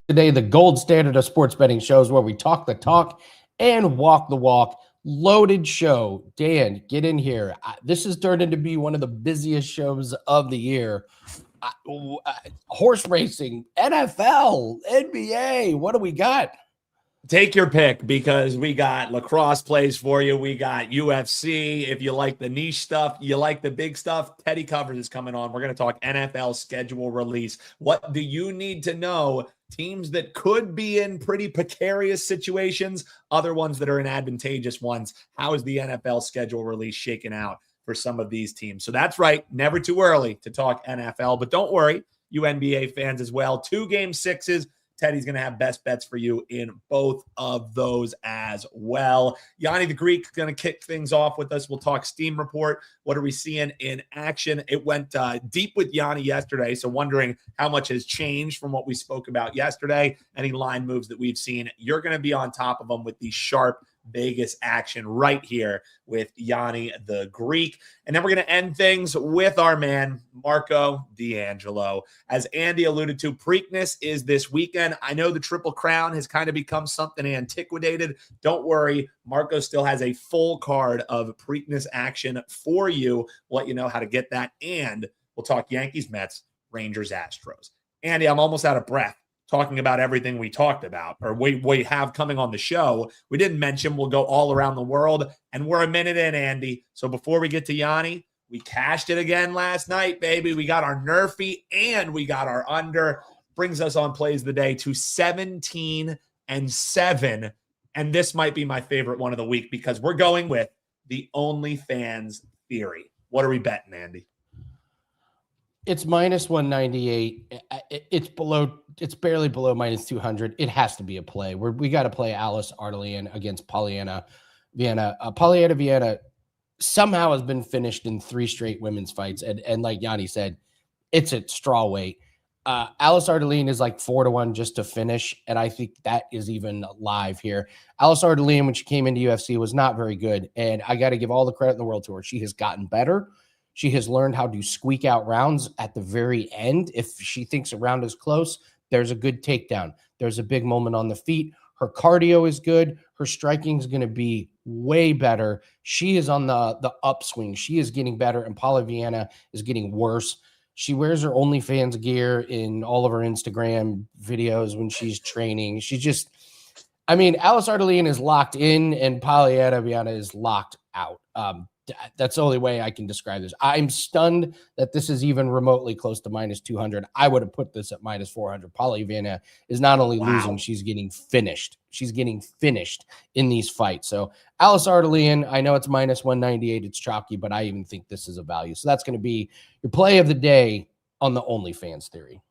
Today, the gold standard of sports betting shows where we talk the talk and walk the walk. Loaded show. Dan, get in here. This has turned into be one of the busiest shows of the year. Horse racing, NFL, NBA. What do we got? Take your pick, because we got lacrosse plays for you. We got UFC. If you like the niche stuff, you like the big stuff, Teddy Covers is coming on. We're going to talk NFL schedule release. What do you need to know? Teams that could be in pretty precarious situations, other ones that are in advantageous ones. How is the NFL schedule release shaking out for some of these teams? So that's right. Never too early to talk NFL, but don't worry, you NBA fans as well. 2 game 6s. Teddy's going to have best bets for you in both of those as well. Gianni the Greek is going to kick things off with us. We'll talk Steam report. What are we seeing in action? It went deep with Gianni yesterday, so wondering how much has changed from what we spoke about yesterday. Any line moves that we've seen, you're going to be on top of them with the sharp Vegas action right here with Gianni the Greek. And then we're going to end things with our man, Marco D'Angelo. As Andy alluded to, Preakness is this weekend. I know the Triple Crown has kind of become something antiquated. Don't worry, Marco still has a full card of Preakness action for you. We'll let you know how to get that. And we'll talk Yankees, Mets, Rangers, Astros. Andy, I'm almost out of breath talking about everything we talked about, or we have coming on the show. We didn't mention we'll go all around the world, and we're a minute in, Andy. So before we get to Gianni, we cashed it again last night, baby. We got our Nerfy and we got our under. Brings us on plays of the day to 17-7. And this might be my favorite one of the week, because we're going with the OnlyFans theory. What are we betting, Andy? It's minus 198. It's barely below minus 200. It has to be a play. We got to play Alice Artelian against Polyana Vienna. Polyana Vienna somehow has been finished in 3 straight women's fights. And like Yanni said, it's at straw weight. Alice Artelian is like 4-1 just to finish. And I think that is even live here. Alice Artelian, when she came into UFC, was not very good. And I got to give all the credit in the world to her. She has gotten better. She has learned how to squeak out rounds at the very end. If she thinks a round is close, there's a good takedown. There's a big moment on the feet. Her cardio is good. Her striking is going to be way better. She is on the upswing. She is getting better, and Paula Vienna is getting worse. She wears her OnlyFans gear in all of her Instagram videos when she's training. Alice Artelian is locked in, and Polyana Vienna is locked out. That's the only way I can describe this. I'm stunned that this is even remotely close to minus 200. I would have put this at minus 400. Paula Vienna is not only losing, she's getting finished. She's getting finished in these fights. So Alice Artelian, I know it's minus 198. It's chalky, but I even think this is a value. So that's going to be your play of the day on the OnlyFans theory.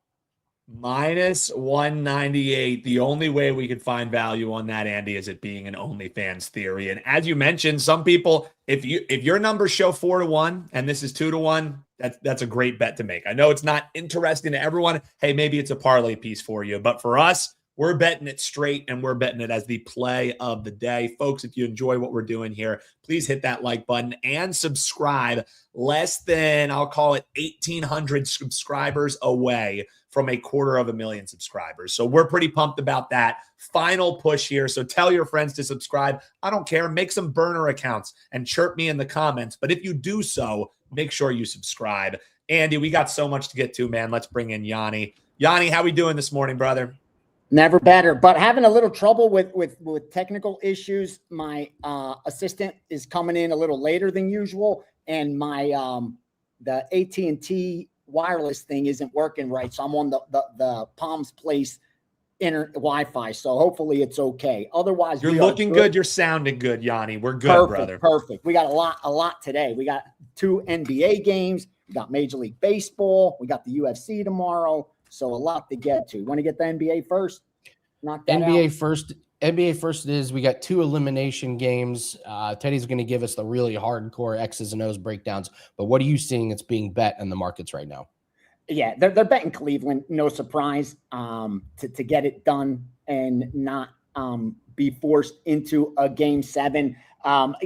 Minus 198. The only way we could find value on that, Andy, is it being an OnlyFans theory. And as you mentioned, some people, if your numbers show 4-1 and this is 2-1, that's a great bet to make. I know it's not interesting to everyone. Hey, maybe it's a parlay piece for you, but for us, we're betting it straight, and we're betting it as the play of the day. Folks, if you enjoy what we're doing here, please hit that like button and subscribe. Less than, I'll call it 1,800 subscribers away from 250,000 subscribers. So we're pretty pumped about that. Final push here. So tell your friends to subscribe. I don't care. Make some burner accounts and chirp me in the comments. But if you do so, make sure you subscribe. Andy, we got so much to get to, man. Let's bring in Gianni. Gianni, how we doing this morning, brother? Never better, but having a little trouble with technical issues. My assistant is coming in a little later than usual, and my the AT&T wireless thing isn't working right. So I'm on the Palms Place Wi-Fi. So hopefully it's okay. Otherwise, you're looking good. You're sounding good, Yanni. We're good, perfect, brother. Perfect. We got a lot today. We got 2 NBA games. We got Major League Baseball. We got the UFC tomorrow. So a lot to get to. Want to get the NBA first? Knock that NBA out. first. NBA first is we got 2 elimination games. Teddy's going to give us the really hardcore X's and O's breakdowns. But what are you seeing that's being bet in the markets right now? Yeah, they're betting Cleveland. No surprise to get it done and not be forced into a game 7.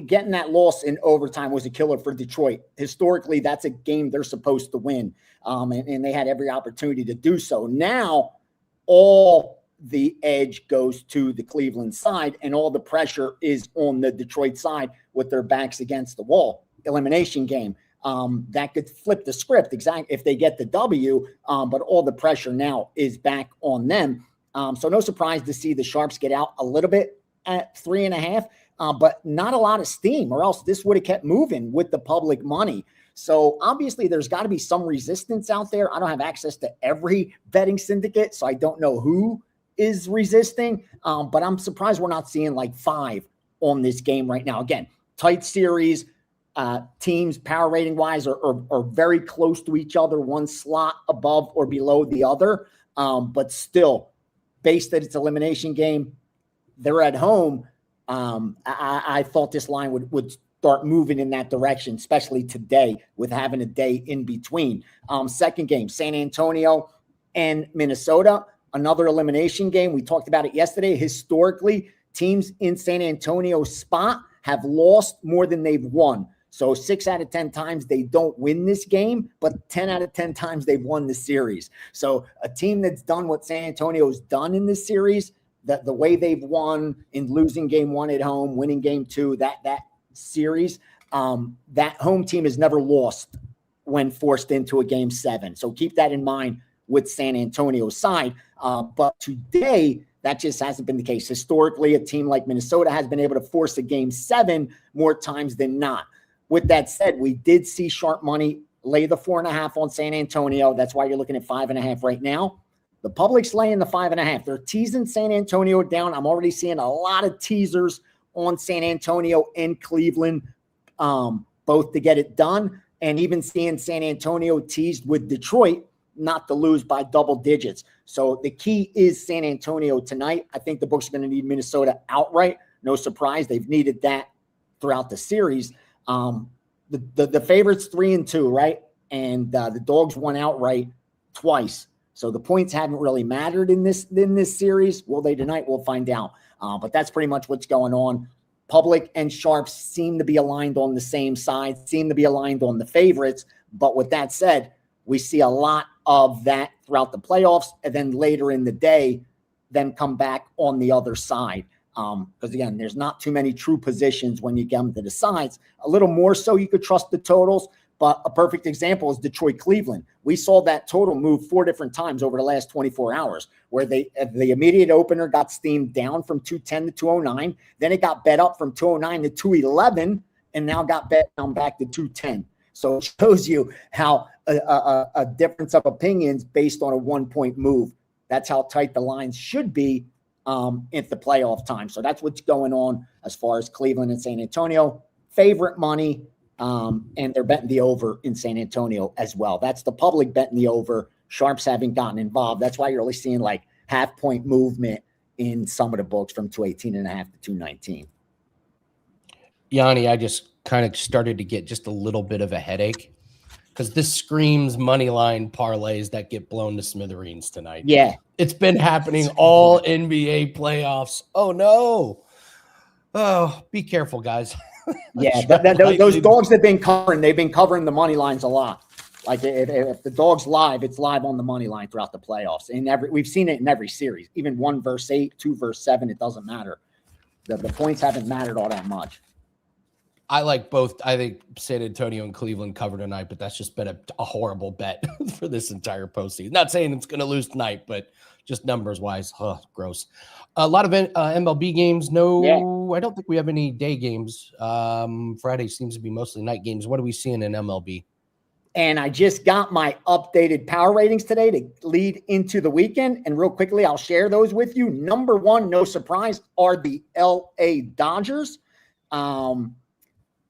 Getting that loss in overtime was a killer for Detroit. Historically, that's a game they're supposed to win, and they had every opportunity to do so. Now, all the edge goes to the Cleveland side, and all the pressure is on the Detroit side with their backs against the wall. Elimination game. That could flip the script exactly if they get the W, but all the pressure now is back on them. So no surprise to see the Sharps get out a little bit at 3.5, but not a lot of steam, or else this would have kept moving with the public money. So obviously there's got to be some resistance out there. I don't have access to every betting syndicate, so I don't know who is resisting, but I'm surprised we're not seeing like 5 on this game right now. Again, tight series. Teams power rating wise are very close to each other, one slot above or below the other. But still, based that it's elimination game, they're at home. I thought this line would start moving in that direction, especially today with having a day in between. Second game, San Antonio and Minnesota, another elimination game. We talked about it yesterday. Historically, teams in San Antonio's spot have lost more than they've won. So 6 out of 10 times they don't win this game, but 10 out of 10 times they've won the series. So a team that's done what San Antonio's done in this series, that the way they've won in losing game 1 at home, winning game 2, that series, that home team has never lost when forced into a game 7. So keep that in mind with San Antonio's side. But today, that just hasn't been the case. Historically, a team like Minnesota has been able to force a game 7 more times than not. With that said, we did see sharp money lay the 4.5 on San Antonio. That's why you're looking at 5.5 right now. The public's laying the 5.5. They're teasing San Antonio down. I'm already seeing a lot of teasers on San Antonio and Cleveland, both to get it done, and even seeing San Antonio teased with Detroit not to lose by double digits. So the key is San Antonio tonight. I think the books are going to need Minnesota outright. No surprise. They've needed that throughout the series. The favorites 3-2, right? And the dogs won outright twice. So the points haven't really mattered in this series. Will they tonight? We'll find out. But that's pretty much what's going on. Public and Sharps seem to be aligned on the same side, seem to be aligned on the favorites. But with that said, we see a lot of that throughout the playoffs, and then later in the day, then come back on the other side. Because again, there's not too many true positions when you get them to the sides. A little more so you could trust the totals, but a perfect example is Detroit-Cleveland. We saw that total move 4 different times over the last 24 hours, where the immediate opener got steamed down from 210 to 209. Then it got bet up from 209 to 211, and now got bet down back to 210. So it shows you how a difference of opinions based on a 1-point move. That's how tight the lines should be at the playoff time. So that's what's going on as far as Cleveland and San Antonio. Favorite money, and they're betting the over in San Antonio as well. That's the public betting the over. Sharps haven't gotten involved. That's why you're only seeing like half-point movement in some of the books from 218.5 to 219. Yanni, I just kind of started to get just a little bit of a headache because this screams money line parlays that get blown to smithereens tonight. Yeah. It's been happening all NBA playoffs. Oh, no. Oh, be careful, guys. Yeah, those dogs have been covering. They've been covering the money lines a lot. Like if the dog's live, it's live on the money line throughout the playoffs. We've seen it in every series, even 1 versus 8, 2 versus 7. It doesn't matter. The points haven't mattered all that much. I like both. I think San Antonio and Cleveland cover tonight, but that's just been a horrible bet for this entire postseason. Not saying it's going to lose tonight, but just numbers wise, gross. A lot of MLB games. No, I don't think we have any day games. Friday seems to be mostly night games. What are we seeing in MLB? And I just got my updated power ratings today to lead into the weekend. And real quickly, I'll share those with you. Number 1, no surprise, are the LA Dodgers.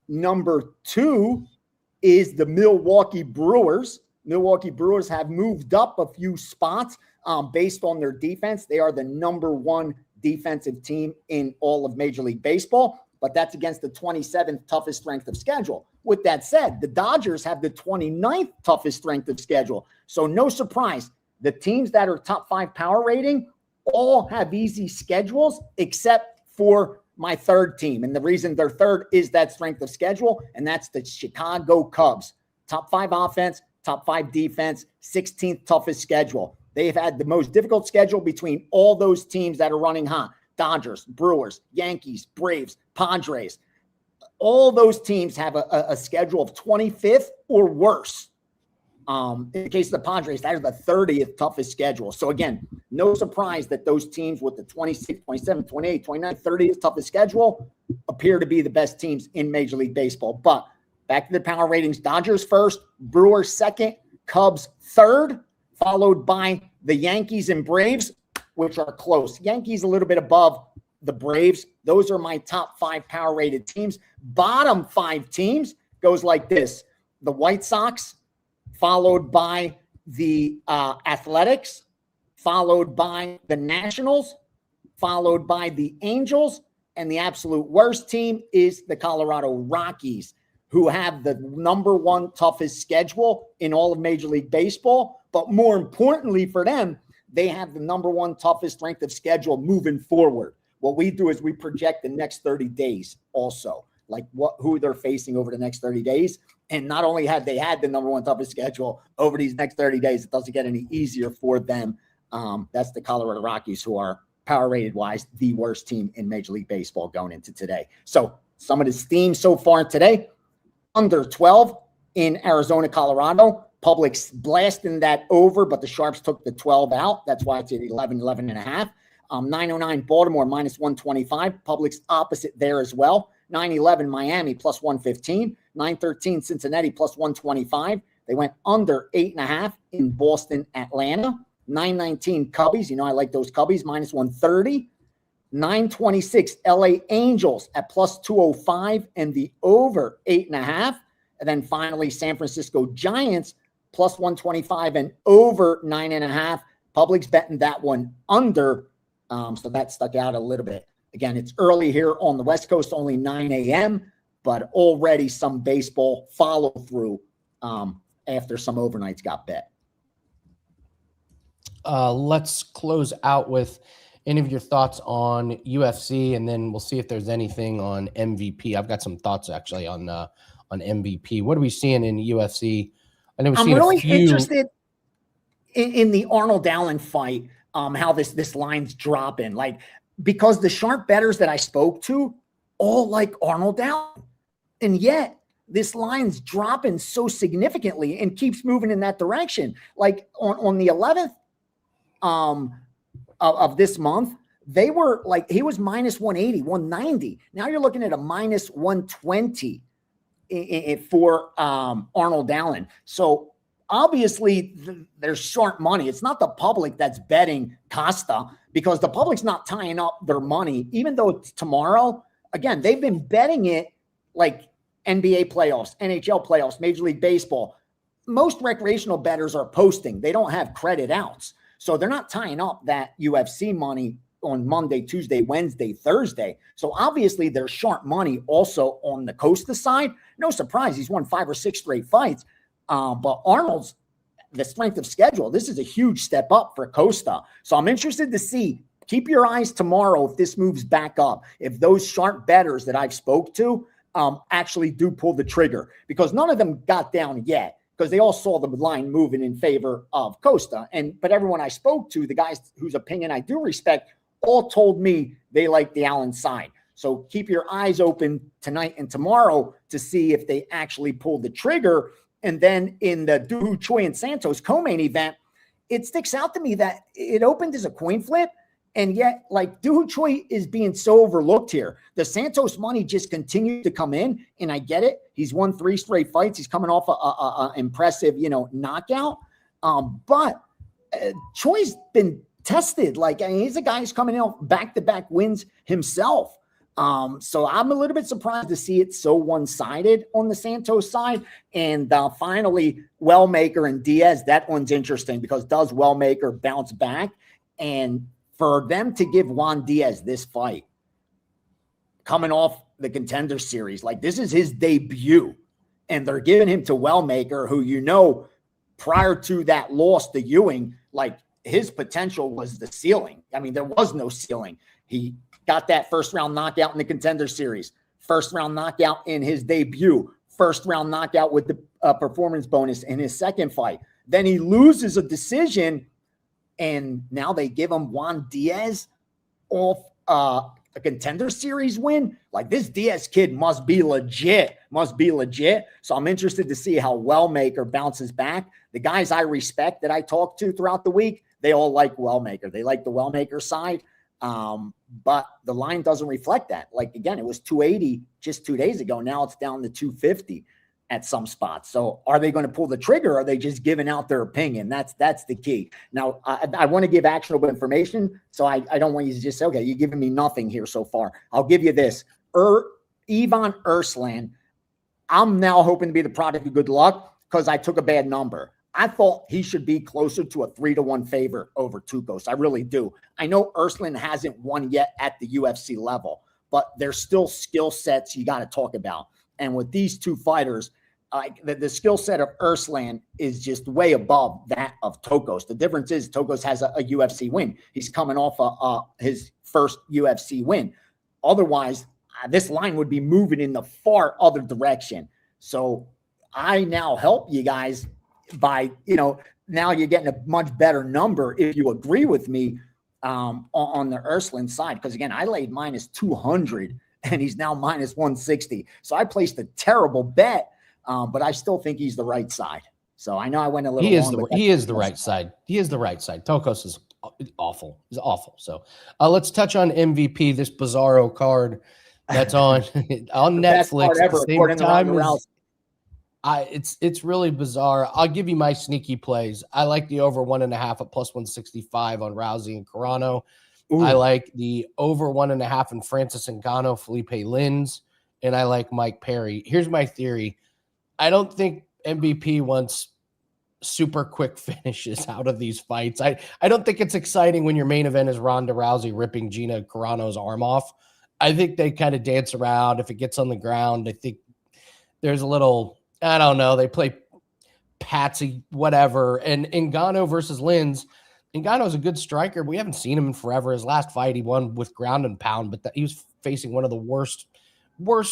Number 2 is the Milwaukee Brewers. Milwaukee Brewers have moved up a few spots based on their defense. They are the number 1 defensive team in all of Major League Baseball, but that's against the 27th toughest strength of schedule. With that said, the Dodgers have the 29th toughest strength of schedule. So no surprise, the teams that are top 5 power rating all have easy schedules except for my third team. And the reason they're third is that strength of schedule, and that's the Chicago Cubs. Top 5 offense, top 5 defense, 16th toughest schedule. They've had the most difficult schedule between all those teams that are running hot. Dodgers, Brewers, Yankees, Braves, Padres. All those teams have a schedule of 25th or worse. In the case of the Padres, that is the 30th toughest schedule. So again, no surprise that those teams with the 26, 27, 28, 29, 30th toughest schedule appear to be the best teams in Major League Baseball. But back to the power ratings, Dodgers first, Brewers second, Cubs third, followed by the Yankees and Braves, which are close. Yankees a little bit above the Braves. Those are my top 5 power rated teams. Bottom 5 teams goes like this. The White Sox, followed by the Athletics, followed by the Nationals, followed by the Angels, and the absolute worst team is the Colorado Rockies, who have the number 1 toughest schedule in all of Major League Baseball. But more importantly for them, they have the number 1 toughest strength of schedule moving forward. What we do is we project the next 30 days also, like who they're facing over the next 30 days. And not only have they had the number 1 toughest schedule over these next 30 days, it doesn't get any easier for them. That's the Colorado Rockies, who are power rated wise the worst team in Major League Baseball going into today. So some of the steam so far today, under 12 in Arizona, Colorado. Publix blasting that over, but the Sharps took the 12 out. That's why it's at 11 and a half. 909 Baltimore minus 125. Publix opposite there as well. 911 Miami plus 115. 913 Cincinnati plus 125. They went under 8.5 in Boston, Atlanta. 919 Cubbies. You know, I like those Cubbies minus 130. 926 LA Angels at plus 205 and the over 8.5. And then finally, San Francisco Giants plus 125 and over 9.5. Publix betting that one under. So that stuck out a little bit. Again, it's early here on the West Coast, only 9 a.m., but already some baseball follow through after some overnights got bet. Let's close out with any of your thoughts on UFC, and then we'll see if there's anything on MVP. I've got some thoughts actually on MVP. What are we seeing in UFC? I know I'm really interested in the Arnold Allen fight. How this line's dropping, like, because the sharp bettors that I spoke to all like Arnold Allen, and yet this line's dropping so significantly and keeps moving in that direction. Like on the 11th of this month, they were like, he was minus 180, 190. Now you're looking at a minus 120 for Arnold Allen. So obviously there's short money. It's not the public that's betting Costa, because the public's not tying up their money, even though it's tomorrow. Again, they've been betting it like NBA playoffs, NHL playoffs, Major League Baseball. Most recreational bettors are posting. They don't have credit outs. So they're not tying up that UFC money on Monday, Tuesday, Wednesday, Thursday. So obviously there's sharp money also on the Costa side. No surprise, he's won 5 or 6 straight fights. But Arnold's, the strength of schedule, this is a huge step up for Costa. So I'm interested to see, keep your eyes tomorrow if this moves back up, if those sharp bettors that I've spoke to actually do pull the trigger, because none of them got down yet, because they all saw the line moving in favor of Costa. But everyone I spoke to, the guys whose opinion I do respect, all told me they like the Allen side. So keep your eyes open tonight and tomorrow to see if they actually pull the trigger. And then in the Doo Ho Choi and Santos co-main event, it sticks out to me that it opened as a coin flip, and yet like Doo Ho Choi is being so overlooked here. The Santos money just continued to come in, and I get it. He's won 3 straight fights. He's coming off a impressive, knockout. But Choi's been tested. Like, I mean, he's a guy who's coming out back-to-back wins himself. So I'm a little bit surprised to see it so one-sided on the Santos side. And finally, Wellmaker and Diaz, that one's interesting, because does Wellmaker bounce back? And for them to give Juan Diaz this fight, coming off the Contender Series, like, this is his debut, and they're giving him to Wellmaker, who, prior to that loss to Ewing, like, his potential was the ceiling. I mean, there was no ceiling. He got that first-round knockout in the Contender Series, first-round knockout in his debut, first-round knockout with the performance bonus in his second fight. Then he loses a decision and now they give him Juan Diaz off a contender series win. Like, this Diaz kid must be legit. So I'm interested to see how Wellmaker bounces back. The guys I respect that I talked to throughout the week, they all like Wellmaker. They like the Wellmaker side. But the line doesn't reflect that. Like, again, it was 280 just 2 days ago. Now it's down to 250 at some spots. So are they going to pull the trigger? Or are they just giving out their opinion? That's the key. Now, I want to give actionable information. So I don't want you to just say, okay, you're giving me nothing here so far. I'll give you this. Ivan Ersland, I'm now hoping to be the product of good luck because I took a bad number. I thought he should be closer to a 3-1 favor over Tukos. I really do. I know Ersland hasn't won yet at the UFC level, but there's still skill sets you got to talk about. And with these two fighters, the skill set of Ersland is just way above that of Tokos. The difference is Tokos has a UFC win. He's coming off his first UFC win. Otherwise, this line would be moving in the far other direction. So I now help you guys by, now you're getting a much better number if you agree with me on the Ersland side. Because, again, I laid minus 200. And he's now minus 160. So I placed a terrible bet, but I still think he's the right side. So I know I went a little long. He is the right side. He is the right side. Tokos is awful. He's awful. So let's touch on MVP, this bizarro card that's on Netflix at the same time. It's really bizarre. I'll give you my sneaky plays. I like the over 1.5 at plus 165 on Rousey and Carano. Ooh. I like the over 1.5 in Francis Ngannou, Felipe Lins, and I like Mike Perry. Here's my theory. I don't think MVP wants super quick finishes out of these fights. I don't think it's exciting when your main event is Ronda Rousey ripping Gina Carano's arm off. I think they kind of dance around. If it gets on the ground, I think there's a little, I don't know, they play patsy, whatever. And Ngannou versus Lins, Ngannou's a good striker. We haven't seen him in forever. His last fight, he won with ground and pound, but he was facing one of the worst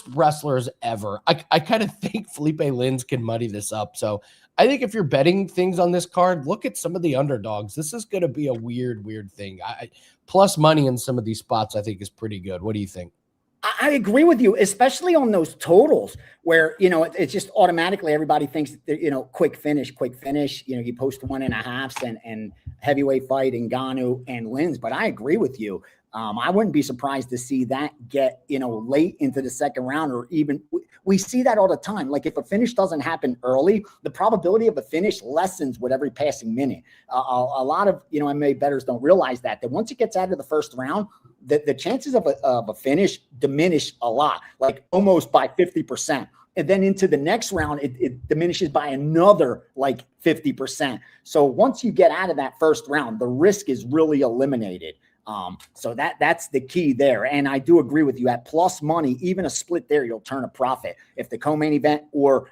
wrestlers ever. I kind of think Felipe Lins can muddy this up. So I think if you're betting things on this card, look at some of the underdogs. This is going to be a weird thing. Plus money in some of these spots, I think, is pretty good. What do you think? I agree with you, especially on those totals where, it's just automatically everybody thinks that, quick finish, you post 1.5s and heavyweight fight Ngannou and Lins. But I agree with you. I wouldn't be surprised to see that get, late into the second round, or even we see that all the time. Like, if a finish doesn't happen early, the probability of a finish lessens with every passing minute. A lot of, MMA bettors don't realize that once it gets out of the first round, the chances of a finish diminish a lot, like almost by 50%. And then into the next round, it diminishes by another like 50%. So once you get out of that first round, the risk is really eliminated. So that's the key there. And I do agree with you, at plus money, even a split there, you'll turn a profit. If the co-main event or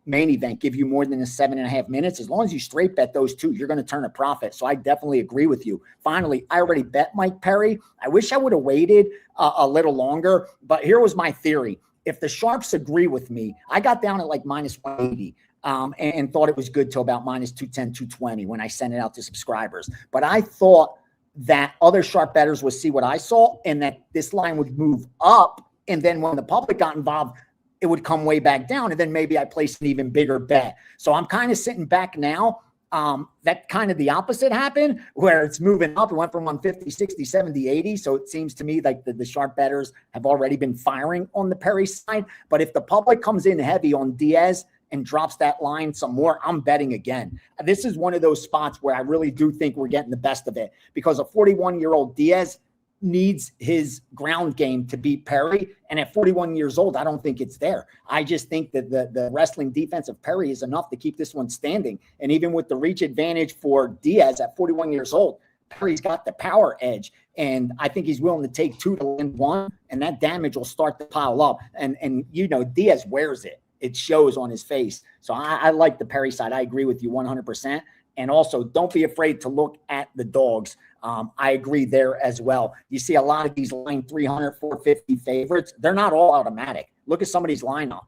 main event give you more than 7.5 minutes, as long as you straight bet those two, you're going to turn a profit. So I definitely agree with you. Finally, I already bet Mike Perry. I wish I would have waited a little longer, but here was my theory. If the sharps agree with me, I got down at like minus 180. And thought it was good till about minus 210, 220 when I sent it out to subscribers. But I thought that other sharp bettors would see what I saw and that this line would move up. And then when the public got involved, it would come way back down. And then maybe I placed an even bigger bet. So I'm kind of sitting back now. That kind of the opposite happened, where it's moving up. It went from 150, 60, 70, 80. So it seems to me like the sharp bettors have already been firing on the Perry side. But if the public comes in heavy on Diaz and drops that line some more, I'm betting again. This is one of those spots where I really do think we're getting the best of it, because a 41-year-old Diaz needs his ground game to beat Perry. And at 41 years old, I don't think it's there. I just think that the wrestling defense of Perry is enough to keep this one standing. And even with the reach advantage for Diaz at 41 years old, Perry's got the power edge. And I think he's willing to take 2 to win 1, and that damage will start to pile up. And Diaz wears it. It shows on his face. So I like the Perry side. I agree with you 100%. And also, don't be afraid to look at the dogs. I agree there as well. You see a lot of these line 300, 450 favorites. They're not all automatic. Look at some of these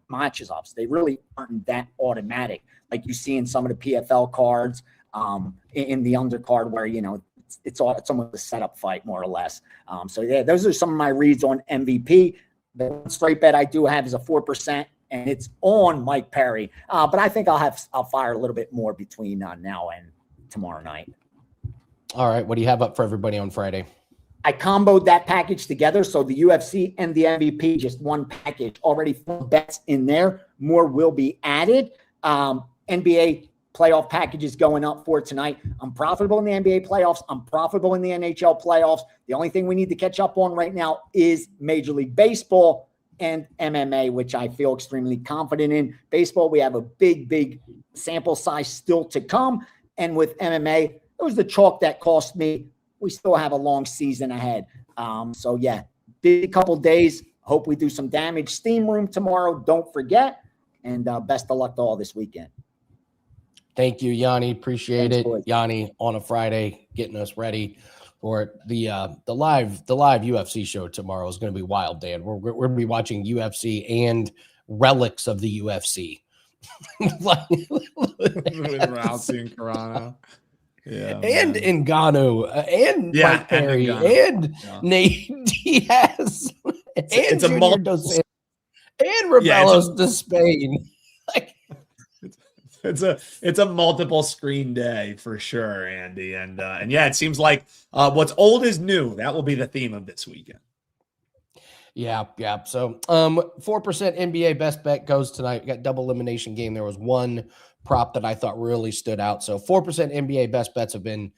matches ups. They really aren't that automatic, like you see in some of the PFL cards. in the undercard where, it's almost a setup fight more or less. So yeah, those are some of my reads on MVP. The straight bet I do have is a 4%, and it's on Mike Perry. But I think I'll fire a little bit more between now and tomorrow night. All right. What do you have up for everybody on Friday? I comboed that package together. So the UFC and the MVP, just one package, already 4 bets in there. More will be added. NBA playoff packages going up for tonight. I'm profitable in the NBA playoffs. I'm profitable in the NHL playoffs. The only thing we need to catch up on right now is Major League Baseball and MMA, which I feel extremely confident in. Baseball, we have a big sample size still to come. And with MMA, it was the chalk that cost me. We still have a long season ahead. So yeah, big couple days. Hope we do some damage. Steam room tomorrow. Don't forget. And best of luck to all this weekend. Thank you, Yanni. Appreciate Thanks, it. boys. Yanni on a Friday, getting us ready for the live UFC show tomorrow is going to be wild, Dan. We're going to be watching UFC and relics of the UFC. With Rousey and Carano. Yeah, and Ngannou, and Mike Perry, and Nate Diaz, and Junior Dos Santos, and Rebellos to Spain. It's a multiple screen day for sure, Andy. And yeah, it seems like what's old is new. That will be the theme of this weekend. Yeah. So 4% NBA best bet goes tonight. We got double elimination game. There was one prop that I thought really stood out. So 4% NBA best bets have been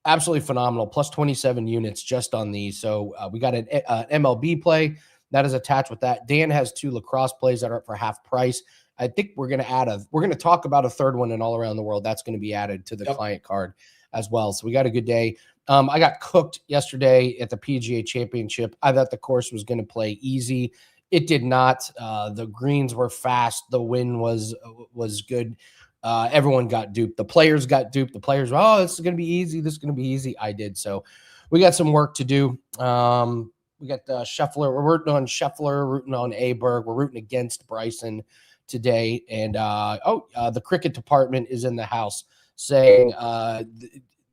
absolutely phenomenal. Plus 27 units just on these. So we got an MLB play that is attached with that. Dan has 2 lacrosse plays that are up for half price. I think we're going to talk about a third one in all around the world. That's going to be added to the client card as well. So we got a good day. I got cooked yesterday at the PGA Championship. I thought the course was going to play easy. It did not. The greens were fast. The wind was good. Everyone got duped. The players got duped. The players were, this is going to be easy. This is going to be easy. I did. So we got some work to do. We got Scheffler. We're rooting on Scheffler, rooting on Aberg. We're rooting against Bryson today. And the cricket department is in the house saying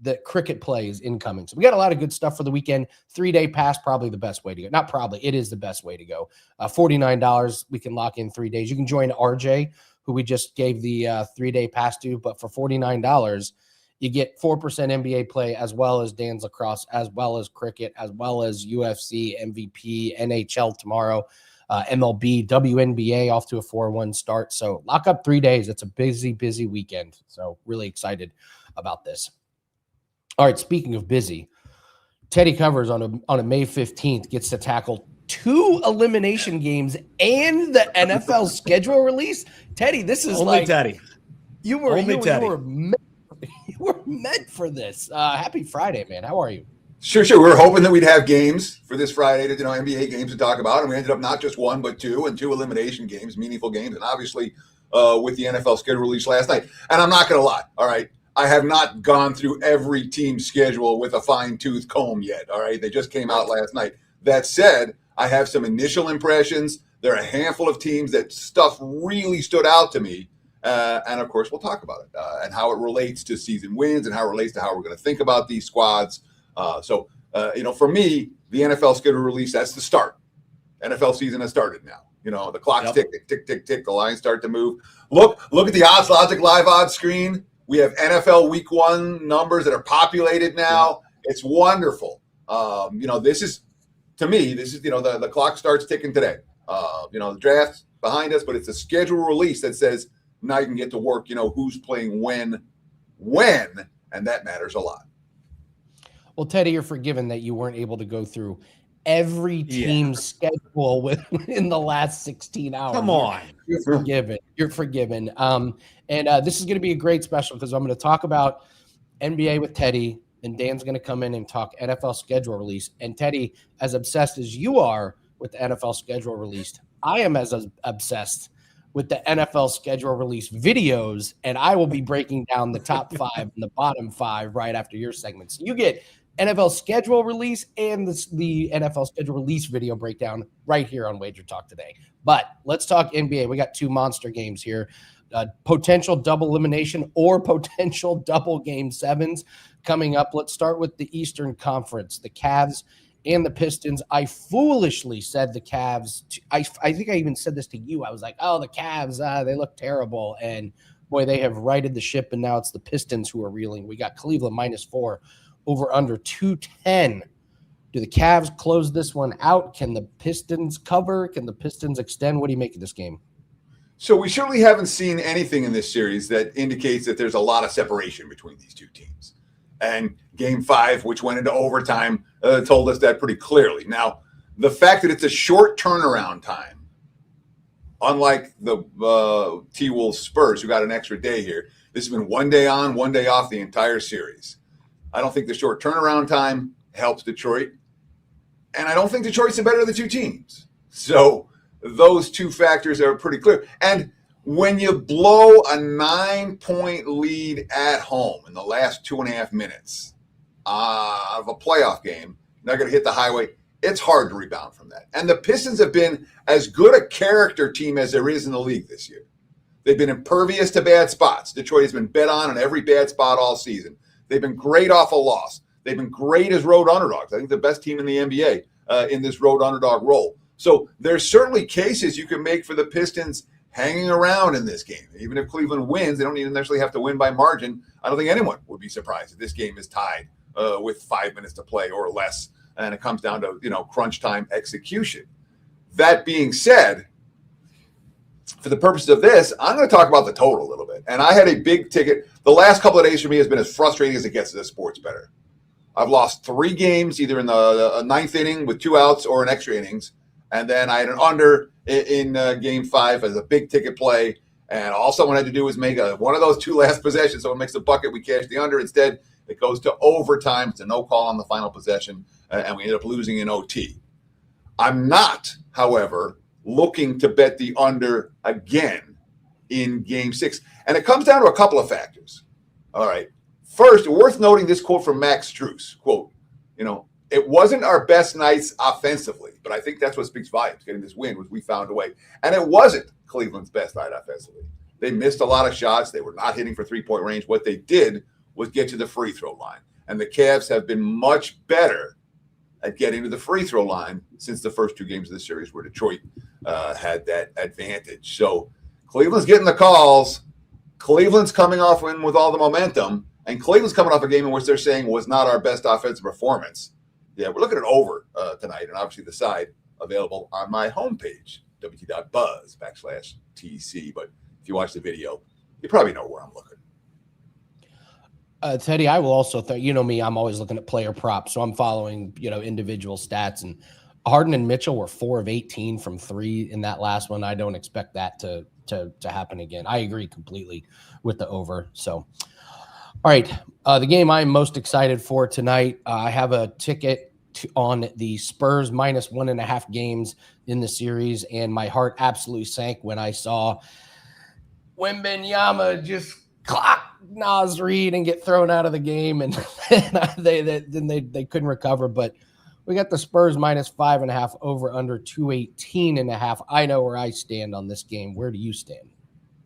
the cricket play is incoming. So we got a lot of good stuff for the weekend. 3-day pass, probably the best way to go. Not probably, it is the best way to go. $49, we can lock in 3 days. You can join RJ, who we just gave the 3-day pass to, but for $49, you get 4% NBA play, as well as Dan's lacrosse, as well as cricket, as well as UFC, MVP, NHL tomorrow, MLB, WNBA off to a 4-1 start. So lock up 3 days. It's a busy weekend. So really excited about this. All right, speaking of busy, Teddy Covers on a May 15th gets to tackle 2 elimination games and the NFL schedule release. Teddy, this is only Teddy. You were meant for this. Happy Friday, man. How are you? Sure. We were hoping that we'd have games for this Friday, NBA games to talk about, and we ended up not just 1 but 2, and 2 elimination games, meaningful games, and obviously with the NFL schedule release last night. And I'm not going to lie, all right, I have not gone through every team's schedule with a fine-tooth comb yet, all right? They just came out last night. That said, I have some initial impressions. There are a handful of teams that stuff really stood out to me. And, of course, we'll talk about it and how it relates to season wins and how it relates to how we're going to think about these squads. So, for me, the NFL schedule release, that's the start. NFL season has started now. The clock's tick. The lines start to move. Look at the Odds Logic live odds screen. We have NFL Week 1 numbers that are populated now. It's wonderful. This is the clock starts ticking today. The draft's behind us, but it's a schedule release that says now you can get to work. Who's playing when, and that matters a lot. Well, Teddy, you're forgiven that you weren't able to go through every team's schedule within the last 16 hours. Come on. You're forgiven. You're forgiven. And this is going to be a great special because I'm going to talk about NBA with Teddy, and Dan's going to come in and talk NFL schedule release. And Teddy, as obsessed as you are with the NFL schedule released, I am as obsessed with the NFL schedule release videos, and I will be breaking down the top 5 and the bottom 5 right after your segment. So you get NFL schedule release and the NFL schedule release video breakdown right here on WagerTalk Today. But let's talk NBA. We got 2 monster games here. potential double elimination or potential double game sevens coming up. Let's start with the Eastern Conference, the Cavs and the Pistons. I foolishly said the Cavs. I think I even said this to you. I was like, oh, the Cavs, they look terrible. And boy, they have righted the ship, and now it's the Pistons who are reeling. We got Cleveland -4 over under 210. Do the Cavs close this one out? Can the Pistons cover? Can the Pistons extend? What do you make of this game? So we certainly haven't seen anything in this series that indicates that there's a lot of separation between these two teams. And game 5, which went into overtime, told us that pretty clearly. Now, the fact that it's a short turnaround time, unlike the T-Wolves Spurs, who got an extra day here, this has been 1 day on, 1 day off the entire series. I don't think the short turnaround time helps Detroit. And I don't think Detroit's the better of the two teams. So those two factors are pretty clear. And when you blow a 9-point lead at home in the last 2.5 minutes of a playoff game, not going to hit the highway, it's hard to rebound from that. And the Pistons have been as good a character team as there is in the league this year. They've been impervious to bad spots. Detroit has been bet on every bad spot all season. They've been great off a loss. They've been great as road underdogs. I think the best team in the NBA in this road underdog role. So there's certainly cases you can make for the Pistons hanging around in this game. Even if Cleveland wins, they don't even necessarily have to win by margin. I don't think anyone would be surprised if this game is tied with 5 minutes to play or less, and it comes down to crunch time execution. That being said, for the purposes of this, I'm going to talk about the total a little bit. And I had a big ticket. The last couple of days for me has been as frustrating as it gets to this sports bettor. I've lost 3 games, either in the 9th inning with 2 outs or in extra innings. And then I had an under in game 5 as a big ticket play. And all someone had to do was make one of those 2 last possessions. Someone makes a bucket, we cash the under. Instead, it goes to overtime. It's a no call on the final possession. And we ended up losing in OT. I'm not, however, looking to bet the under again in game 6. And it comes down to a couple of factors. All right. First, worth noting this quote from Max Strus, quote, it wasn't our best nights offensively, but I think that's what speaks volumes. Getting this win was we found a way. And it wasn't Cleveland's best night offensively. They missed a lot of shots. They were not hitting for 3-point range. What they did was get to the free throw line. And the Cavs have been much better at getting to the free throw line since the first 2 games of the series where Detroit had that advantage. So Cleveland's getting the calls. Cleveland's coming off in with all the momentum. And Cleveland's coming off a game in which they're saying was not our best offensive performance. Yeah, we're looking at over tonight, and obviously the side available on my homepage, wt.buzz/TC. But if you watch the video, you probably know where I'm looking. Teddy, I will also me, I'm always looking at player props, so I'm following individual stats. And Harden and Mitchell were 4 of 18 from 3 in that last one. I don't expect that to happen again. I agree completely with the over. So. All right, the game I'm most excited for tonight, I have a ticket on the Spurs -1.5 games in the series, and my heart absolutely sank when I saw Wembanyama just clock Naz Reid and get thrown out of the game, and they couldn't recover. But we got the Spurs -5.5 over under 218.5. I know where I stand on this game. Where do you stand?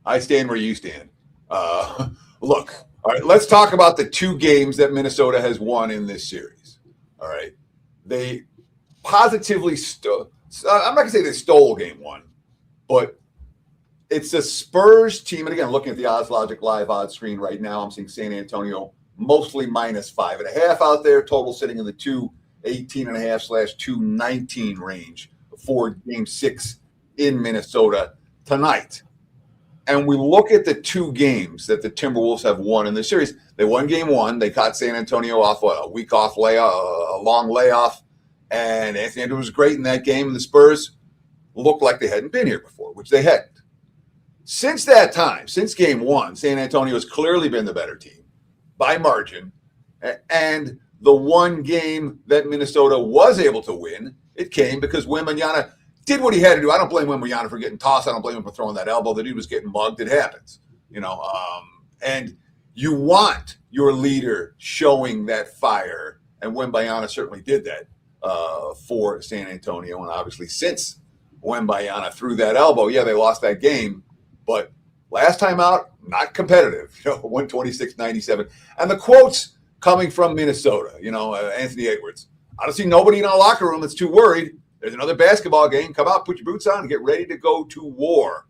I stand where you stand. Look. All right, let's talk about the 2 games that Minnesota has won in this series. All right. They positively I'm not going to say they stole game 1, but it's a Spurs team. And again, looking at the Odds Logic live odds screen right now, I'm seeing San Antonio mostly -5.5 out there, total sitting in the 218.5/219 range for game 6 in Minnesota tonight. And we look at the 2 games that the Timberwolves have won in the series. They won game 1. They caught San Antonio off a week off layoff, a long layoff. And Anthony Edwards was great in that game. And the Spurs looked like they hadn't been here before, which they hadn't. Since that time, since game 1, San Antonio has clearly been the better team by margin. And the one game that Minnesota was able to win, it came because Wembanyama did what he had to do. I don't blame Wembanyama for getting tossed. I don't blame him for throwing that elbow. The dude was getting mugged. It happens, and you want your leader showing that fire. And Wembanyama certainly did that for San Antonio. And obviously since Wembanyama threw that elbow, yeah, they lost that game. But Last time out, not competitive, 126-97. And the quotes coming from Minnesota, Anthony Edwards. I don't see nobody in our locker room that's too worried. There's another basketball game. Come out, put your boots on, and get ready to go to war.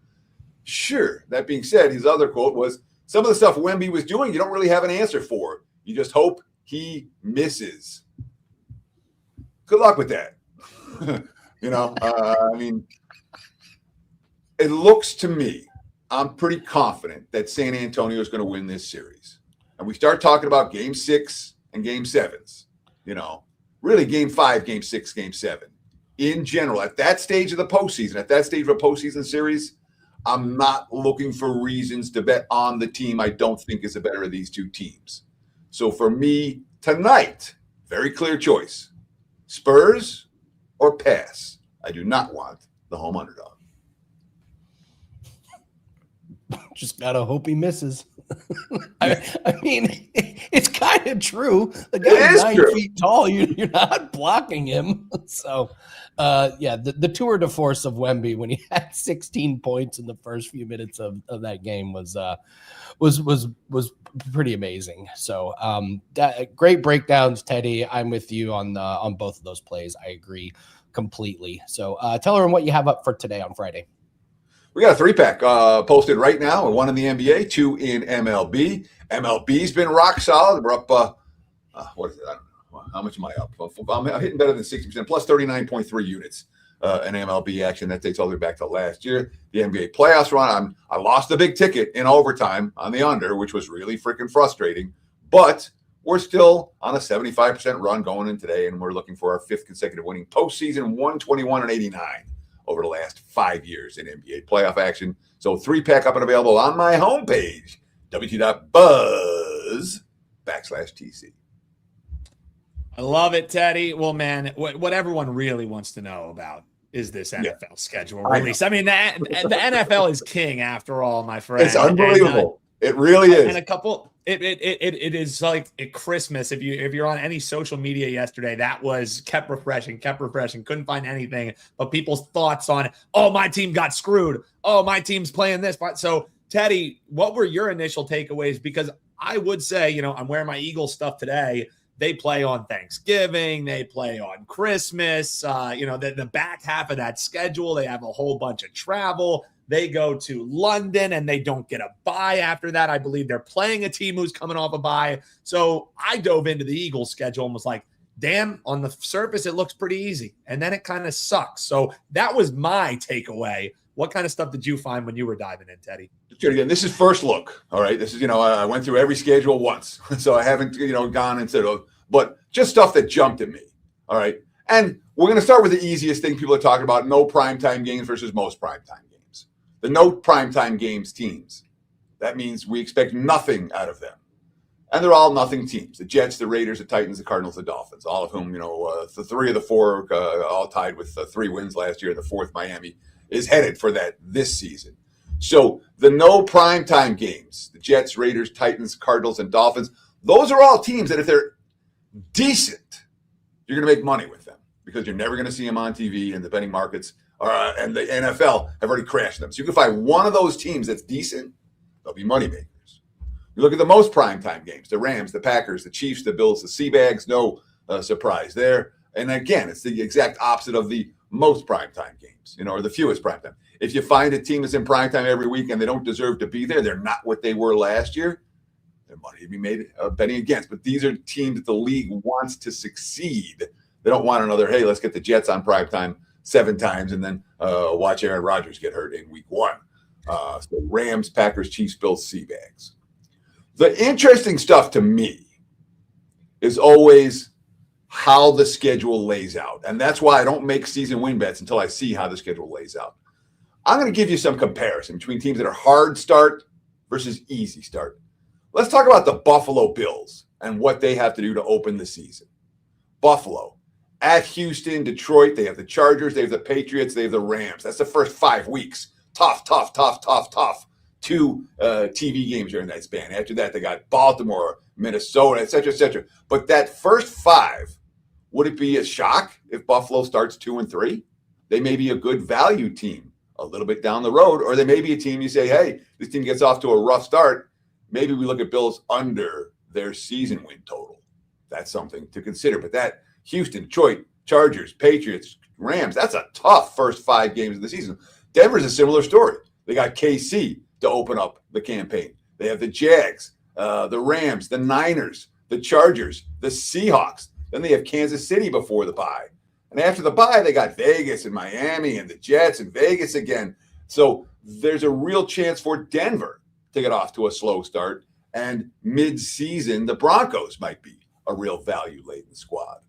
Sure. That being said, his other quote was, some of the stuff Wemby was doing, you don't really have an answer for. You just hope he misses. Good luck with that. It looks to me, I'm pretty confident that San Antonio is going to win this series. And we start talking about game 6 and game 7s, really game 5, game 6, game 7. In general, at that stage of the postseason, at that stage of a postseason series, I'm not looking for reasons to bet on the team I don't think is the better of these two teams. So for me tonight, very clear choice. Spurs or pass. I do not want the home underdog. Just got to hope he misses. I mean, it's kind of true. The guy's 9 feet tall. You're not blocking him. So, the tour de force of Wemby when he had 16 points in the first few minutes of that game was pretty amazing. So, great breakdowns, Teddy. I'm with you on both of those plays. I agree completely. So, tell everyone what you have up for today on Friday. We got a 3-pack posted right now. 1 in the NBA, 2 in MLB. MLB's been rock solid. We're up, what is it? I don't know. How much am I up? I'm hitting better than 60%, plus 39.3 units in MLB action. That takes all the way back to last year. The NBA playoffs run, I lost the big ticket in overtime on the under, which was really freaking frustrating. But we're still on a 75% run going in today, and we're looking for our 5th consecutive winning postseason, 121-89. Over the last 5 years in NBA playoff action. So 3-pack up and available on my homepage, wt.buzz/TC. I love it, Teddy. Well, man, what everyone really wants to know about is this NFL schedule release. I mean, the NFL is king after all, my friend. It's unbelievable. It really is. And a couple, it is like at Christmas. If you're on any social media yesterday, that was kept refreshing. Couldn't find anything but people's thoughts on, oh, my team got screwed. Oh, my team's playing this. So, Teddy, what were your initial takeaways? Because I would say, I'm wearing my Eagles stuff today. They play on Thanksgiving. They play on Christmas. The back half of that schedule, they have a whole bunch of travel. They go to London and they don't get a bye after that. I believe they're playing a team who's coming off a bye. So I dove into the Eagles schedule and was like, damn, on the surface, it looks pretty easy. And then it kind of sucks. So that was my takeaway. What kind of stuff did you find when you were diving in, Teddy? Again, this is first look. All right. This is, I went through every schedule once. So I haven't, gone and said, but just stuff that jumped at me. All right. And we're going to start with the easiest thing people are talking about. No primetime games versus most primetime games. The no primetime games teams. That means we expect nothing out of them. And they're all nothing teams. The Jets, the Raiders, the Titans, the Cardinals, the Dolphins, all of whom, the 3 of the 4 all tied with 3 wins last year. The 4th, Miami, is headed for that this season. So the no primetime games, the Jets, Raiders, Titans, Cardinals, and Dolphins, those are all teams that if they're decent, you're going to make money with them because you're never going to see them on TV, and the betting markets and the NFL have already crashed them. So you can find one of those teams that's decent, they'll be moneymakers. You look at the most primetime games, the Rams, the Packers, the Chiefs, the Bills, the Seabags, no surprise there. And again, it's the exact opposite of the most primetime games, or the fewest primetime. If you find a team that's in primetime every week and they don't deserve to be there, they're not what they were last year, their money to be made betting against. But these are teams that the league wants to succeed. They don't want another, hey, let's get the Jets on primetime 7 times and then watch Aaron Rodgers get hurt in week 1. So Rams, Packers, Chiefs, Bills, Seabags. The interesting stuff to me is always how the schedule lays out. And that's why I don't make season win bets until I see how the schedule lays out. I'm going to give you some comparison between teams that are hard start versus easy start. Let's talk about the Buffalo Bills and what they have to do to open the season. Buffalo, at Houston, Detroit, they have the Chargers, they have the Patriots, they have the Rams. That's the first 5 weeks. Tough. 2 TV games during that span. After that, they got Baltimore, Minnesota, et cetera. But that first 5, would it be a shock if Buffalo starts 2-3? They may be a good value team a little bit down the road, or they may be a team you say, hey, this team gets off to a rough start. Maybe we look at Bills under their season win total. That's something to consider. But that Houston, Detroit, Chargers, Patriots, Rams, that's a tough first 5 games of the season. Denver's a similar story. They got KC to open up the campaign. They have the Jags, the Rams, the Niners, the Chargers, the Seahawks. Then they have Kansas City before the bye. And after the bye, they got Vegas and Miami and the Jets and Vegas again. So there's a real chance for Denver to get off to a slow start. And mid-season, the Broncos might be a real value-laden squad.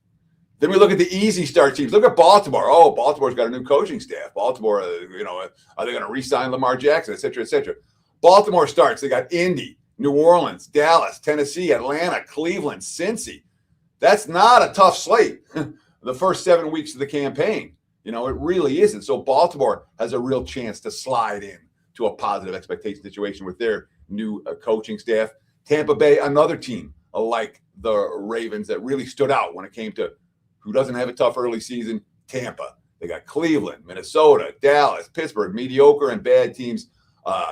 Then we look at the easy start teams. Look at Baltimore. Oh, Baltimore's got a new coaching staff. Baltimore, are they going to re-sign Lamar Jackson, et cetera, et cetera? Baltimore starts. They got Indy, New Orleans, Dallas, Tennessee, Atlanta, Cleveland, Cincy. That's not a tough slate the first 7 weeks of the campaign. It really isn't. So Baltimore has a real chance to slide in to a positive expectation situation with their new coaching staff. Tampa Bay, another team like the Ravens that really stood out when it came to who doesn't have a tough early season. Tampa. They got Cleveland, Minnesota, Dallas, Pittsburgh, mediocre and bad teams.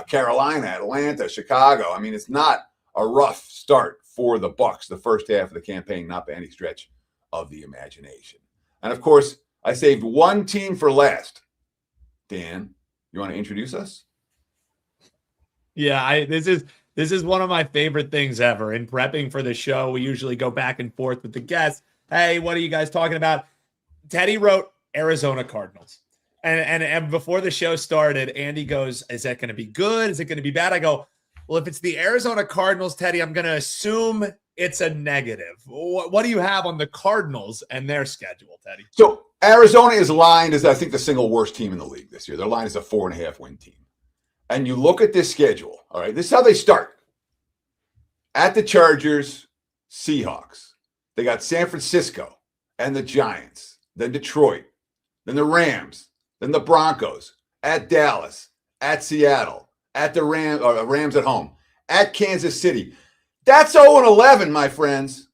Carolina, Atlanta, Chicago. I mean, it's not a rough start for the Bucs the first half of the campaign, not by any stretch of the imagination. And of course, I saved one team for last. Dan, you want to introduce us? Yeah, this is one of my favorite things ever. In prepping for the show, we usually go back and forth with the guests. Hey, what are you guys talking about? Teddy wrote Arizona Cardinals. And before the show started, Andy goes, is that going to be good? Is it going to be bad? I go, well, if it's the Arizona Cardinals, Teddy, I'm going to assume it's a negative. What do you have on the Cardinals and their schedule, Teddy? So Arizona is lined as, I think, the single worst team in the league this year. Their line is a 4.5 win team. And you look at this schedule, all right, this is how they start. At the Chargers, Seahawks. They got San Francisco and the Giants, then Detroit, then the Rams, then the Broncos, at Dallas, at Seattle, at the Rams at home, at Kansas City. That's 0-11, my friends.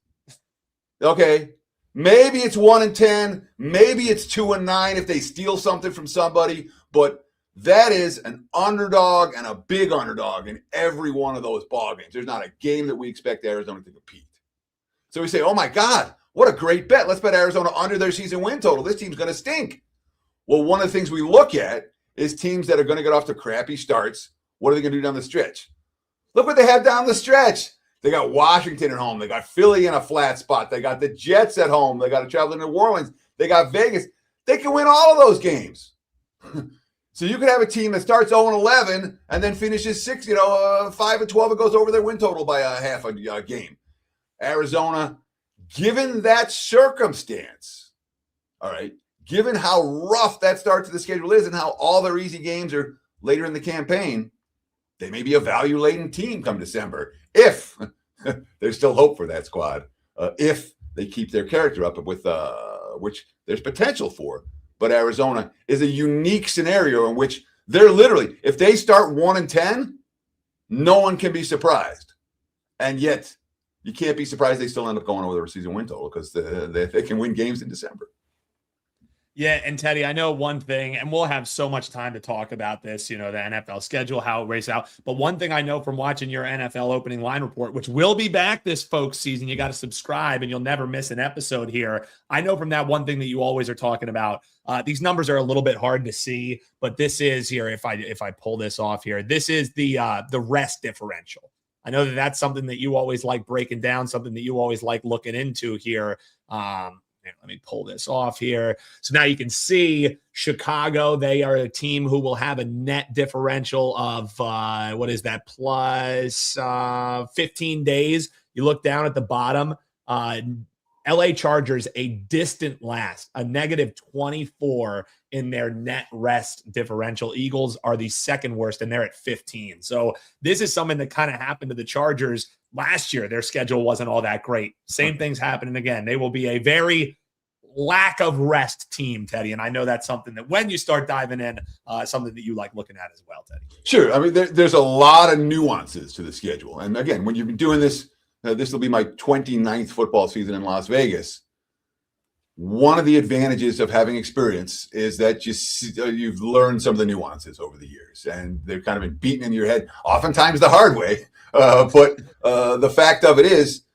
Okay, maybe it's 1-10, maybe it's 2-9 if they steal something from somebody, but that is an underdog and a big underdog in every one of those ball games. There's not a game that we expect Arizona to compete. So we say, oh my God, what a great bet. Let's bet Arizona under their season win total. This team's going to stink. Well, one of the things we look at is teams that are going to get off to crappy starts. What are they going to do down the stretch? Look what they have down the stretch. They got Washington at home. They got Philly in a flat spot. They got the Jets at home. They got to travel to New Orleans. They got Vegas. They can win all of those games. So you could have a team that starts 0-11 and then finishes 5-12 and goes over their win total by a half a game. Arizona, given that circumstance, all right, given how rough that start to the schedule is and how all their easy games are later in the campaign, they may be a value-laden team come December if there's still hope for that squad, if they keep their character up with which there's potential for. But Arizona is a unique scenario in which they're literally, if they start 1-10, no one can be surprised. And yet, you can't be surprised they still end up going over their season win total because they can win games in December. Yeah, and Teddy, I know one thing, and we'll have so much time to talk about this, the NFL schedule, how it races out. But one thing I know from watching your NFL opening line report, which will be back this folks season, you got to subscribe and you'll never miss an episode here. I know from that one thing that you always are talking about. These numbers are a little bit hard to see, but this is here. If I pull this off here, this is the rest differential. I know that that's something that you always like breaking down, something that you always like looking into here. Let me pull this off here. So now you can see Chicago. They are a team who will have a net differential of, plus 15 days. You look down at the bottom, LA Chargers, a distant last, a negative 24 in their net rest differential. Eagles are the second worst, and they're at 15. So this is something that kind of happened to the Chargers last year. Their schedule wasn't all that great. Same thing's happening again. They will be a very lack of rest team, Teddy. And I know that's something that when you start diving in, something that you like looking at as well, Teddy. Sure. I mean, there's a lot of nuances to the schedule. And again, when you've been doing this, this will be my 29th football season in Las Vegas. one of the advantages of having experience is that you've learned some of the nuances over the years, and they've kind of been beaten in your head, oftentimes the hard way. But the fact of it is,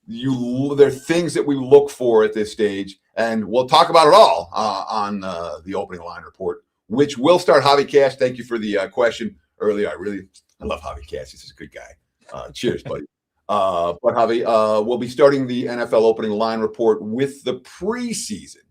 there are things that we look for at this stage, and we'll talk about it all on the opening line report, which will start. Javi Cash, thank you for the question earlier. I love Javi Cash. He's a good guy. Cheers, buddy. But Javi, we'll be starting the NFL opening line report with the preseason.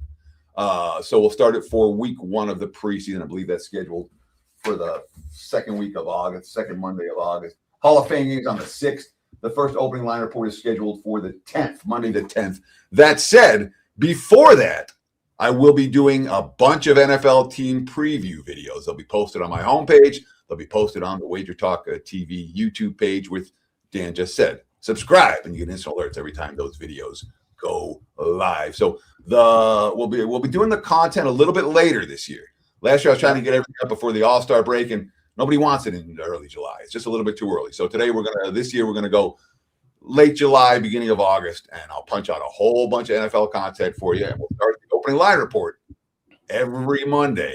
So we'll start it for week 1 of the preseason. I believe that's scheduled for the second week of August, second Monday of August. Hall of Fame games on the 6th. The first opening line report is scheduled for the 10th, Monday the 10th. That said, before that, I will be doing a bunch of NFL team preview videos. They'll be posted on my homepage. They'll be posted on the WagerTalk TV YouTube page, with Dan just said. Subscribe, and you get instant alerts every time those videos go live. So we'll be doing the content a little bit later this year. Last year I was trying to get everything up before the All-Star break, and nobody wants it in early July. It's just a little bit too early. So this year we're gonna go late July, beginning of August, and I'll punch out a whole bunch of NFL content for you. And we'll start the opening line report every Monday,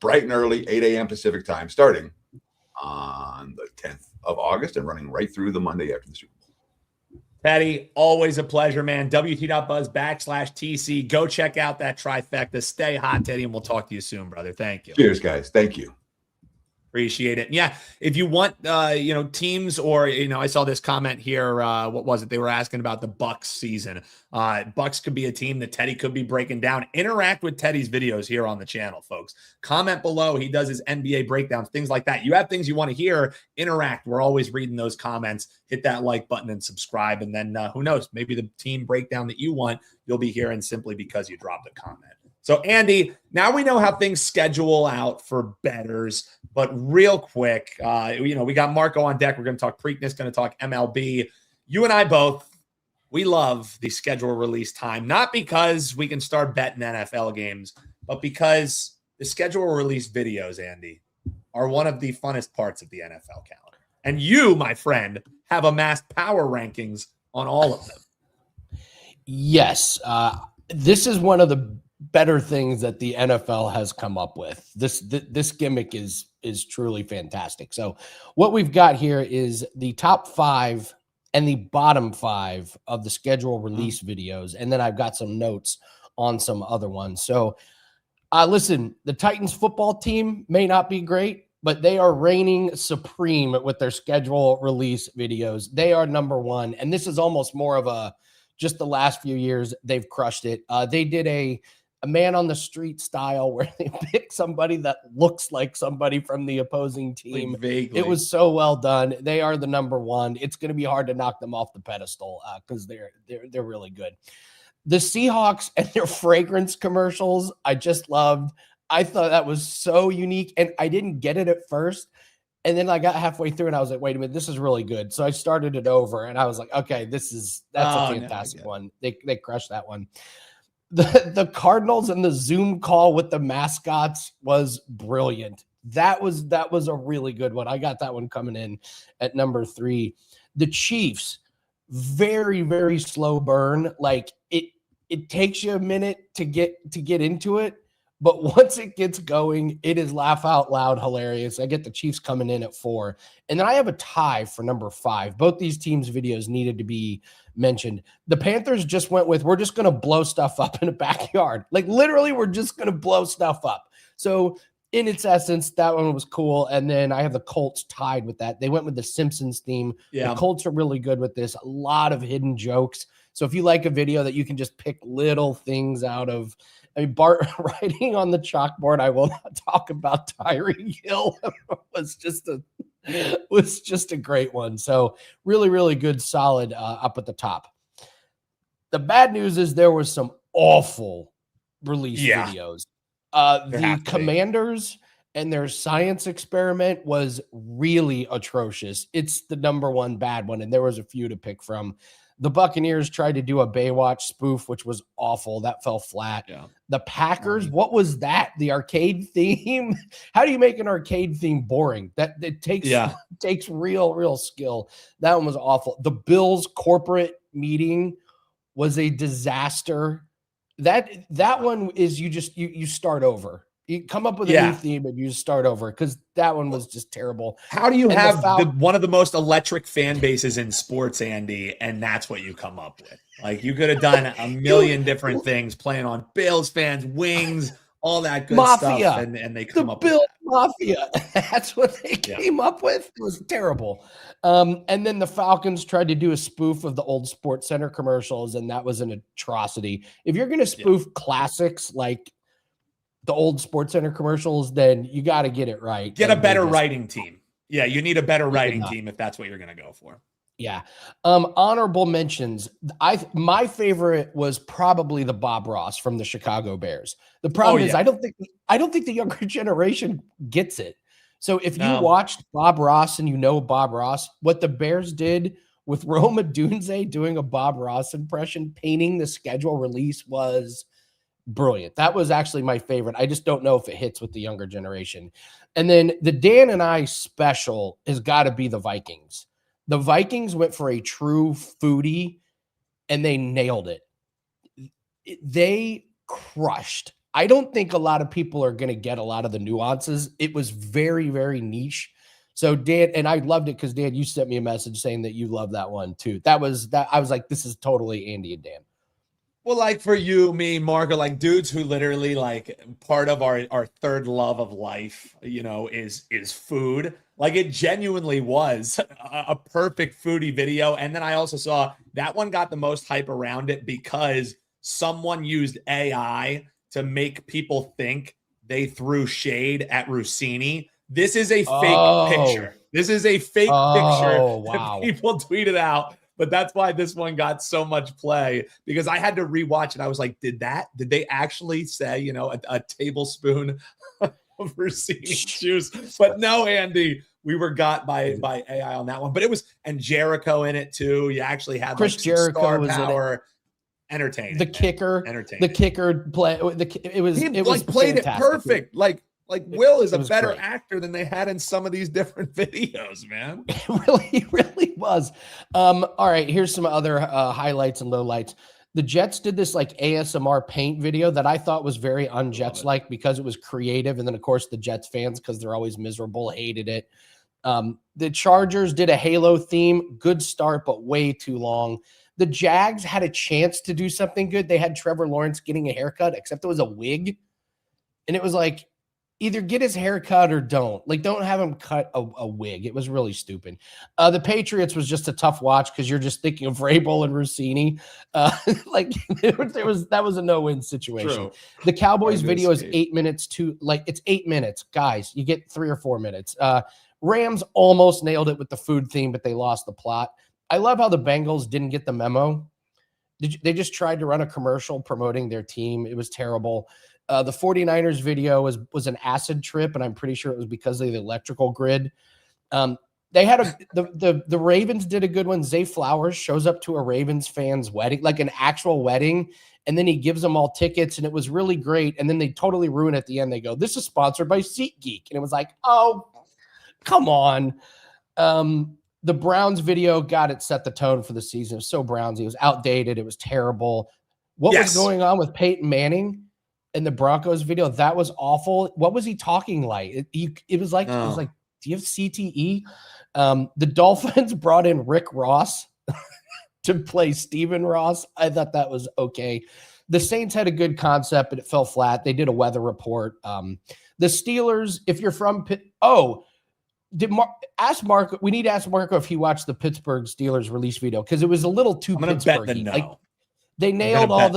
bright and early, 8 a.m. Pacific time, starting on the 10th of August and running right through the Monday after the Super Bowl. Teddy, always a pleasure, man. WT.buzz/TC. Go check out that trifecta. Stay hot, Teddy, and we'll talk to you soon, brother. Thank you. Cheers, guys. Thank you. Appreciate it. Yeah, if you want, teams, or I saw this comment here. What was it? They were asking about the Bucks season. Bucks could be a team that Teddy could be breaking down. Interact with Teddy's videos here on the channel, folks. Comment below. He does his NBA breakdowns, things like that. You have things you want to hear. Interact. We're always reading those comments. Hit that like button and subscribe. And then who knows? Maybe the team breakdown that you want, you'll be hearing simply because you dropped a comment. So, Andy, now we know how things schedule out for bettors, but real quick, we got Marco on deck. We're going to talk Preakness, going to talk MLB. You and I both, we love the schedule release time, not because we can start betting NFL games, but because the schedule release videos, Andy, are one of the funnest parts of the NFL calendar. And you, my friend, have amassed power rankings on all of them. Yes. This is one of the better things that the NFL has come up with. This gimmick is truly fantastic. So what we've got here is the top 5 and the bottom 5 of the schedule release videos. And then I've got some notes on some other ones. So listen, the Titans football team may not be great, but they are reigning supreme with their schedule release videos. They are number 1. And this is almost more of just the last few years, they've crushed it. They did a man on the street style where they pick somebody that looks like somebody from the opposing team. Like vaguely. It was so well done. They are the number 1. It's going to be hard to knock them off the pedestal because they're really good. The Seahawks and their fragrance commercials, I just loved. I thought that was so unique, and I didn't get it at first. And then I got halfway through and I was like, wait a minute, this is really good. So I started it over and I was like, okay, that's a fantastic one. They crushed that one. The Cardinals and the Zoom call with the mascots was brilliant. That was a really good one. I got that one coming in at number 3. The Chiefs, very, very slow burn. Like it takes you a minute to get into it, but once it gets going, it is laugh out loud hilarious. I get the Chiefs coming in at 4. And then I have a tie for number 5. Both these teams' videos needed to be mentioned. The Panthers just went with, we're just going to blow stuff up in a backyard. Like literally, we're just going to blow stuff up. So in its essence, that one was cool. And then I have the Colts tied with that. They went with the Simpsons theme. Yeah. The Colts are really good with this. A lot of hidden jokes. So if you like a video that you can just pick little things out of, I mean, Bart writing on the chalkboard, I will not talk about Tyreek Hill, was just a great one. So really, really good, solid up at the top. The bad news is there was some awful release videos. The Commanders and their science experiment was really atrocious. It's the number 1 bad one, and there was a few to pick from. The Buccaneers tried to do a Baywatch spoof, which was awful. That fell flat. Yeah. The Packers, what was that? The arcade theme? How do you make an arcade theme boring? That it takes real skill. That one was awful. The Bills corporate meeting was a disaster. That one is you start over. You come up with a new theme and you just start over because that one was just terrible. How do you have one of the most electric fan bases in sports, Andy, and that's what you come up with? Like, you could have done a million different things, playing on Bills fans, wings, all that good Mafia. stuff, and they come up Bill with Mafia. That's what they came up with. It was terrible. And then the Falcons tried to do a spoof of the old Sports Center commercials, and that was an atrocity. If you're going to spoof classics like the old Sports Center commercials, then you got to get it right. Get a better writing team. Yeah, you need a better writing team if that's what you're going to go for. Yeah. Honorable mentions. My favorite was probably the Bob Ross from the Chicago Bears. The problem is I don't think the younger generation gets it. So if you watched Bob Ross and you know Bob Ross, what the Bears did with Roma Dunze doing a Bob Ross impression, painting the schedule release was brilliant. That was actually my favorite. I just don't know if it hits with the younger generation. And then the Dan and I special has got to be the Vikings. The Vikings went for a true foodie and they nailed it. They crushed. I don't think a lot of people are going to get a lot of the nuances. It was very, very niche. So Dan, and I loved it because Dan, you sent me a message saying that you love that one too. I was like, this is totally Andy and Dan. Well, like for you, me, Marco, like dudes who literally like part of our third love of life, is food. Like it genuinely was a perfect foodie video. And then I also saw that one got the most hype around it because someone used AI to make people think they threw shade at Rossini. This is a fake picture. This is a fake picture that people tweeted out. But that's why this one got so much play, because I had to rewatch it. I was like, did they actually say, a tablespoon of Rossini juice? But no, Andy, we were got by AI on that one. But it was, and Jericho in it too. You actually had Chris Jericho was power. Entertaining. The kicker play. He played it perfect. Like Will is a better great actor than they had in some of these different videos, man. It really was. All right, here's some other highlights and lowlights. The Jets did this like ASMR paint video that I thought was very un-Jets-like because it was creative. And then, of course, the Jets fans, because they're always miserable, hated it. The Chargers did a Halo theme. Good start, but way too long. The Jags had a chance to do something good. They had Trevor Lawrence getting a haircut, except it was a wig. And it was like, either get his hair cut or don't. Like, don't have him cut a wig. It was really stupid. The Patriots was just a tough watch because you're just thinking of Vrabel and Rossini. That was a no-win situation. True. The Cowboys video is 8 minutes it's 8 minutes. Guys, you get 3 or 4 minutes. Rams almost nailed it with the food theme, but they lost the plot. I love how the Bengals didn't get the memo. They just tried to run a commercial promoting their team. It was terrible. The 49ers video was an acid trip, and I'm pretty sure it was because of the electrical grid. They had the Ravens did a good one. Zay Flowers shows up to a Ravens fan's wedding, like an actual wedding, and then he gives them all tickets, and it was really great. And then they totally ruin it at the end. They go, "This is sponsored by SeatGeek," and it was like, "Oh, come on." The Browns video, God, it set the tone for the season. It was so Browns. It was outdated. It was terrible. What was going on with Peyton Manning in the Broncos video? That was awful. What was he talking like? It was like, do you have CTE? The Dolphins brought in Rick Ross to play Stephen Ross. I thought that was okay. The Saints had a good concept, but it fell flat. They did a weather report. The Steelers, if you're from ask Marco. We need to ask Marco if he watched the Pittsburgh Steelers release video because it was a little too Pittsburgh. Like, they nailed all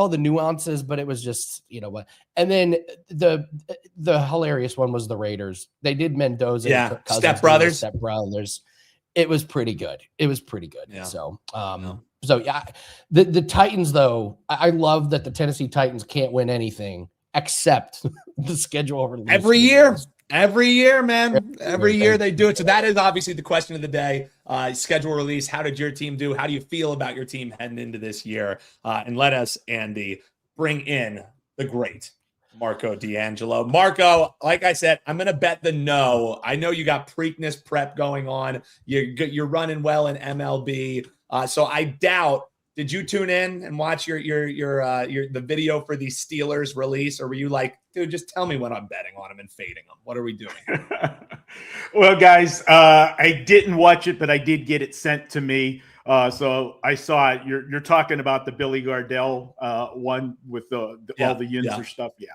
the nuances, but it was just what. And then the hilarious one was the Raiders. They did Mendoza, Step Brothers. It was pretty good. Yeah. So the Titans though. I love that the Tennessee Titans can't win anything except the schedule release Every year, man. Every year they do it. So that is obviously the question of the day. Schedule release. How did your team do? How do you feel about your team heading into this year? And let us, Andy, bring in the great Marco D'Angelo. Marco, like I said, I'm going to bet the no. I know you got Preakness prep going on. You're running well in MLB. So I doubt Did you tune in and watch the video for the Steelers release, or were you like, dude, just tell me when I'm betting on them and fading them? What are we doing? Well, guys, I didn't watch it, but I did get it sent to me. So I saw it. You're talking about the Billy Gardell one with all the Yinzer stuff. Yeah.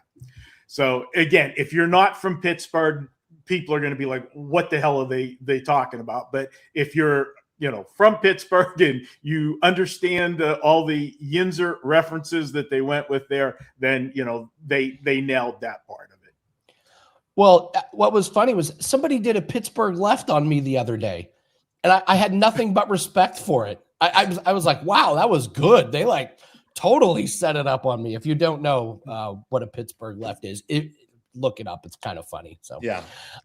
So again, if you're not from Pittsburgh, people are going to be like, what the hell are they talking about? But if you're from Pittsburgh and you understand all the Yinzer references that they went with there, then, they nailed that part of it. Well, what was funny was somebody did a Pittsburgh left on me the other day, and I had nothing but respect for it. I was like, wow, that was good. They like totally set it up on me. If you don't know what a Pittsburgh left is, look it up. It's kind of funny. So yeah,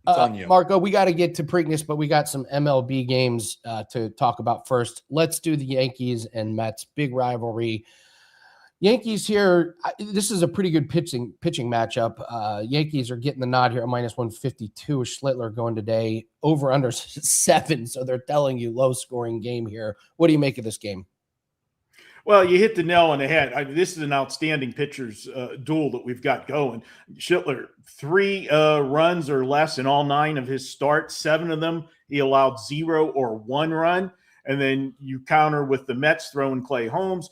it's on you. Marco, we got to get to Preakness, but we got some MLB games to talk about first. Let's do the Yankees and Mets, big rivalry. Yankees here. This is a pretty good pitching matchup. Yankees are getting the nod here at -152. Schlittler going today over under 7. So they're telling you low scoring game here. What do you make of this game? Well, you hit the nail on the head. This is an outstanding pitchers duel that we've got going. Schlittler, 3 runs or less in all 9 of his starts. 7 of them, he allowed 0 or 1 run. And then you counter with the Mets throwing Clay Holmes.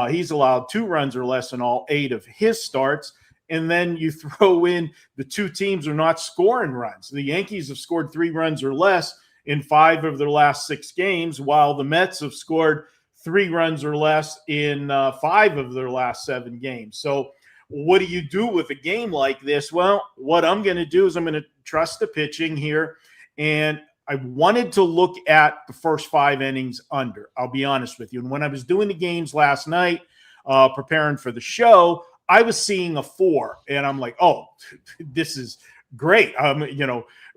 He's allowed 2 runs or less in all 8 of his starts. And then you throw in the 2 teams are not scoring runs. The Yankees have scored 3 runs or less in 5 of their last 6 games, while the Mets have scored 3 runs or less in 5 of their last 7 games. So what do you do with a game like this? Well, what I'm going to do is I'm going to trust the pitching here. And I wanted to look at the first 5 innings under. I'll be honest with you. And when I was doing the games last night, preparing for the show, I was seeing a 4. And I'm like, oh, this is great.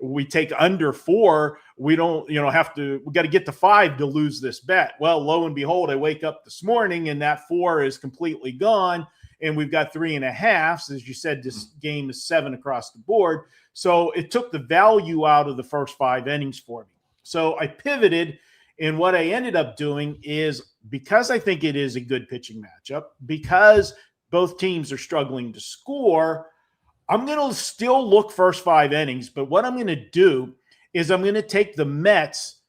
We take under 4. We don't, we got to get to 5 to lose this bet. Well, lo and behold, I wake up this morning and that 4 is completely gone. And we've got 3.5. As you said, this game is 7 across the board. So it took the value out of the first 5 innings for me. So I pivoted. And what I ended up doing is, because I think it is a good pitching matchup, because both teams are struggling to score, I'm going to still look first 5 innings. But what I'm going to do is I'm going to take the Mets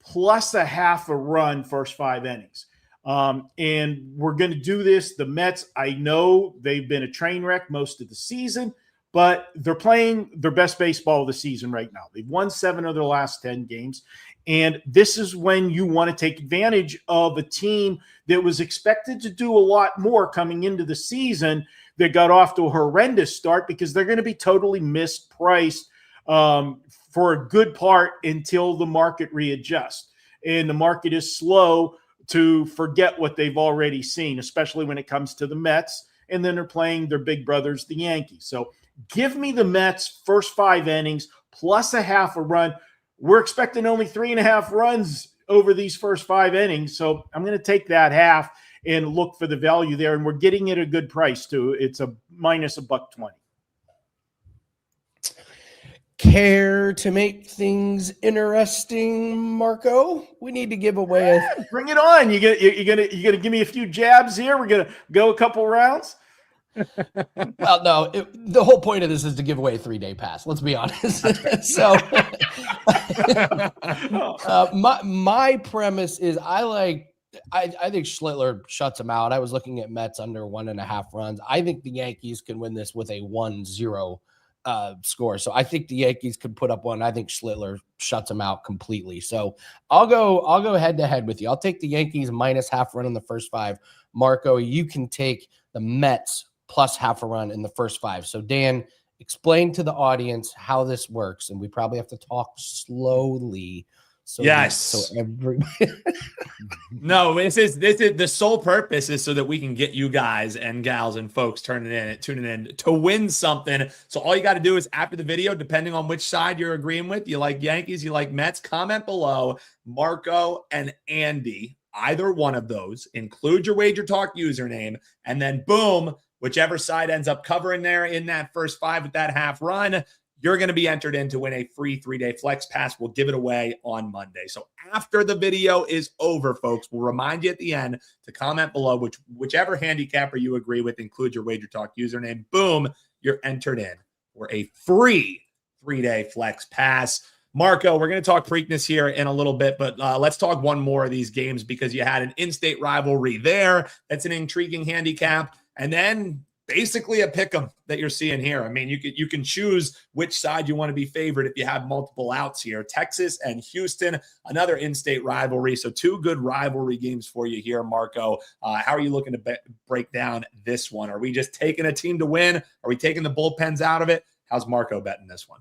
plus a half a run first 5 innings. And we're going to do this. The Mets, I know they've been a train wreck most of the season, but they're playing their best baseball of the season right now. They've won 7 of their last 10 games. And this is when you want to take advantage of a team that was expected to do a lot more coming into the season that got off to a horrendous start, because they're going to be totally mispriced for a good part until the market readjusts. And the market is slow to forget what they've already seen, especially when it comes to the Mets. And then they're playing their big brothers, the Yankees. So give me the Mets first 5 innings plus a half a run. We're expecting only 3.5 runs over these first 5 innings. So I'm going to take that half and look for the value there. And we're getting it at a good price too. It's a -$1.20. Care to make things interesting, Marco? We need to give away. Bring it on. You gonna give me a few jabs here? We're gonna go a couple rounds. Well, no. The whole point of this is to give away a 3-day pass. Let's be honest. So, my premise is I think Schlittler shuts him out. I was looking at Mets under 1.5 runs. I think the Yankees can win this with a 1-0 score. So I think the Yankees could put up 1. I think Schlittler shuts him out completely. So I'll go head to head with you. I'll take the Yankees minus half run in the first 5. Marco, you can take the Mets plus half a run in the first 5. So Dan, explain to the audience how this works. And we probably have to talk slowly. So yes. So everybody. No, this is the sole purpose is so that we can get you guys and gals and folks tuning in to win something. So all you got to do is, after the video, depending on which side you're agreeing with, you like Yankees, you like Mets, comment below. Marco and Andy, either one of those, include your WagerTalk username, and then boom, whichever side ends up covering there in that first 5 with that half run, you're going to be entered in to win a free 3-day flex pass. We'll give it away on Monday. So after the video is over, folks, we'll remind you at the end to comment below whichever handicapper you agree with, include your WagerTalk username. Boom, you're entered in for a free 3-day flex pass. Marco, we're going to talk Preakness here in a little bit, but let's talk one more of these games because you had an in-state rivalry there. That's an intriguing handicap. And then basically a pick 'em that you're seeing here. I mean, you can choose which side you want to be favored if you have multiple outs here. Texas and Houston, another in-state rivalry. So 2 good rivalry games for you here, Marco. How are you looking to break down this one? Are we just taking a team to win? Are we taking the bullpens out of it? How's Marco betting this one?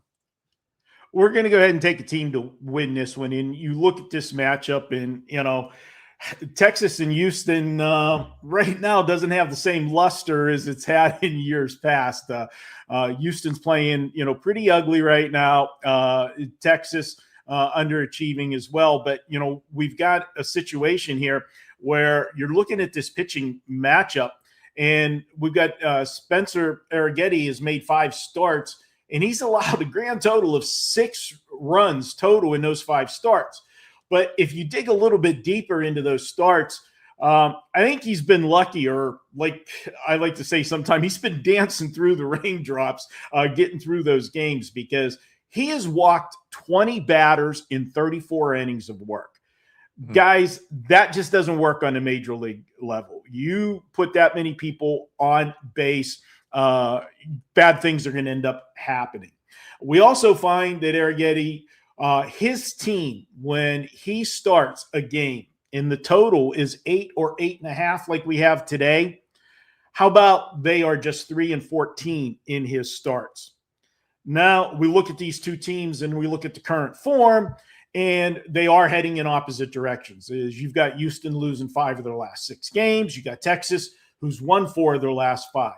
We're going to go ahead and take a team to win this one. And you look at this matchup and, Texas and Houston right now doesn't have the same luster as it's had in years past. Houston's playing, pretty ugly right now. Texas underachieving as well. But, we've got a situation here where you're looking at this pitching matchup, and we've got Spencer Arrighetti has made 5 starts, and he's allowed a grand total of 6 runs total in those 5 starts. But if you dig a little bit deeper into those starts, I think he's been lucky, or like I like to say sometimes, he's been dancing through the raindrops, getting through those games, because he has walked 20 batters in 34 innings of work. Mm-hmm. Guys, that just doesn't work on a major league level. You put that many people on base, bad things are going to end up happening. We also find that Arrighetti, his team, when he starts a game and the total is 8 or 8.5 like we have today, how about they are just 3-14 in his starts? Now we look at these 2 teams and we look at the current form, and they are heading in opposite directions. You've got Houston losing 5 of their last 6 games. You got Texas, who's won 4 of their last 5.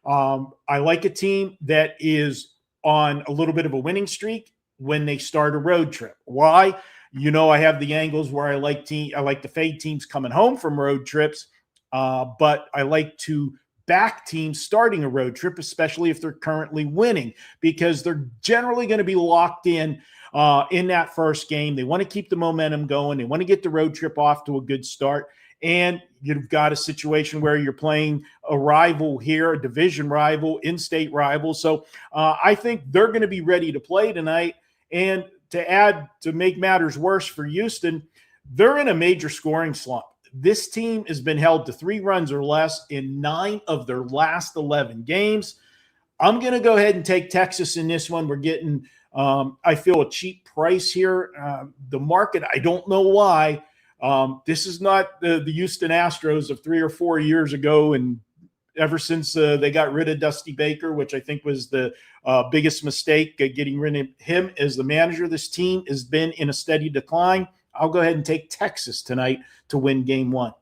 I like a team that is on a little bit of a winning streak when they start a road trip. Why? I have the angles where I like to fade teams coming home from road trips, but I like to back teams starting a road trip, especially if they're currently winning, because they're generally going to be locked in that first game. They want to keep the momentum going. They want to get the road trip off to a good start. And you've got a situation where you're playing a rival here, a division rival, in-state rival. So I think they're going to be ready to play tonight. And to make matters worse for Houston, they're in a major scoring slump. This team has been held to 3 runs or less in 9 of their last 11 games. I'm going to go ahead and take Texas in this one. We're getting, I feel, a cheap price here. The market, I don't know why. This is not the Houston Astros of 3 or 4 years ago, and ever since they got rid of Dusty Baker, which I think was the biggest mistake, getting rid of him as the manager. This team has been in a steady decline. I'll go ahead and take Texas tonight to win Game 1.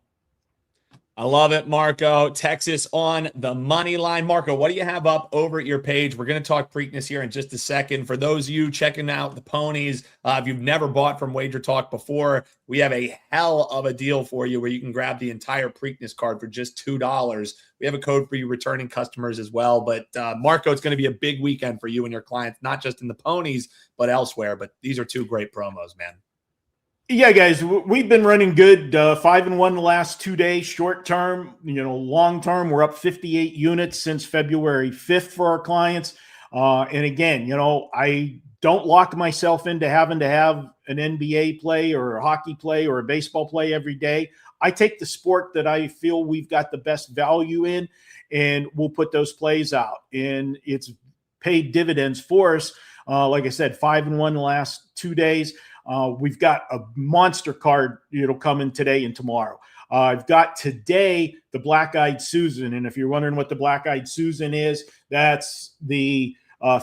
I love it, Marco. Texas on the money line. Marco, what do you have up over at your page? We're going to talk Preakness here in just a second. For those of you checking out the ponies, if you've never bought from WagerTalk before, we have a hell of a deal for you where you can grab the entire Preakness card for just $2. We have a code for you returning customers as well. But Marco, it's going to be a big weekend for you and your clients, not just in the ponies, but elsewhere. But these are 2 great promos, man. Yeah, guys, we've been running good. 5-1 the last 2 days. Short term, long term, we're up 58 units since February 5th for our clients. And again, I don't lock myself into having to have an NBA play or a hockey play or a baseball play every day. I take the sport that I feel we've got the best value in, and we'll put those plays out. And it's paid dividends for us. Like I said, 5-1 the last 2 days. We've got a monster card, coming today and tomorrow. I've got today the Black-Eyed Susan. And if you're wondering what the Black-Eyed Susan is, that's the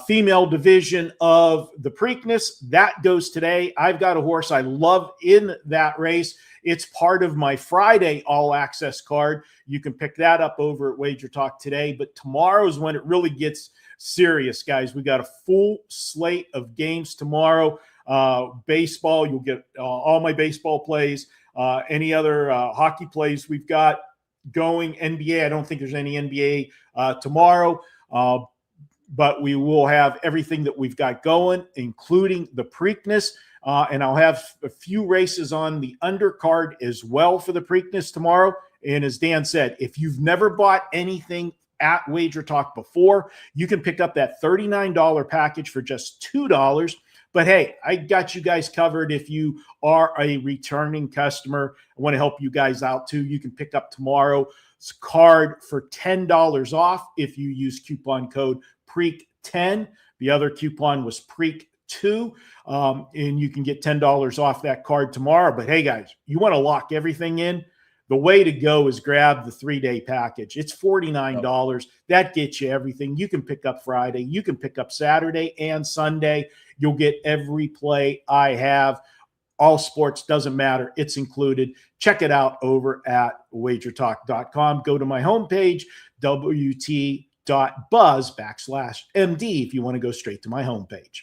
female division of the Preakness. That goes today. I've got a horse I love in that race. It's part of my Friday all-access card. You can pick that up over at WagerTalk Today. But tomorrow is when it really gets serious, guys. We got a full slate of games tomorrow. Baseball, you'll get all my baseball plays, any other hockey plays we've got going. NBA, I don't think there's any NBA tomorrow. but we will have everything that we've got going, including the Preakness. And I'll have a few races on the undercard as well for the Preakness tomorrow. And as Dan said, if you've never bought anything at WagerTalk before, you can pick up that $39 package for just $2. But hey, I got you guys covered. If you are a returning customer, I want to help you guys out too. You can pick up tomorrow's card for $10 off if you use coupon code PREAK10. The other coupon was PREAK2, and you can get $10 off that card tomorrow. But hey, guys, you want to lock everything in? The way to go is grab the 3-day package. It's $49. That gets you everything. You can pick up Friday. You can pick up Saturday and Sunday. You'll get every play I have. All sports, doesn't matter. It's included. Check it out over at wagertalk.com. Go to my homepage, wt.buzz/MD, if you want to go straight to my homepage.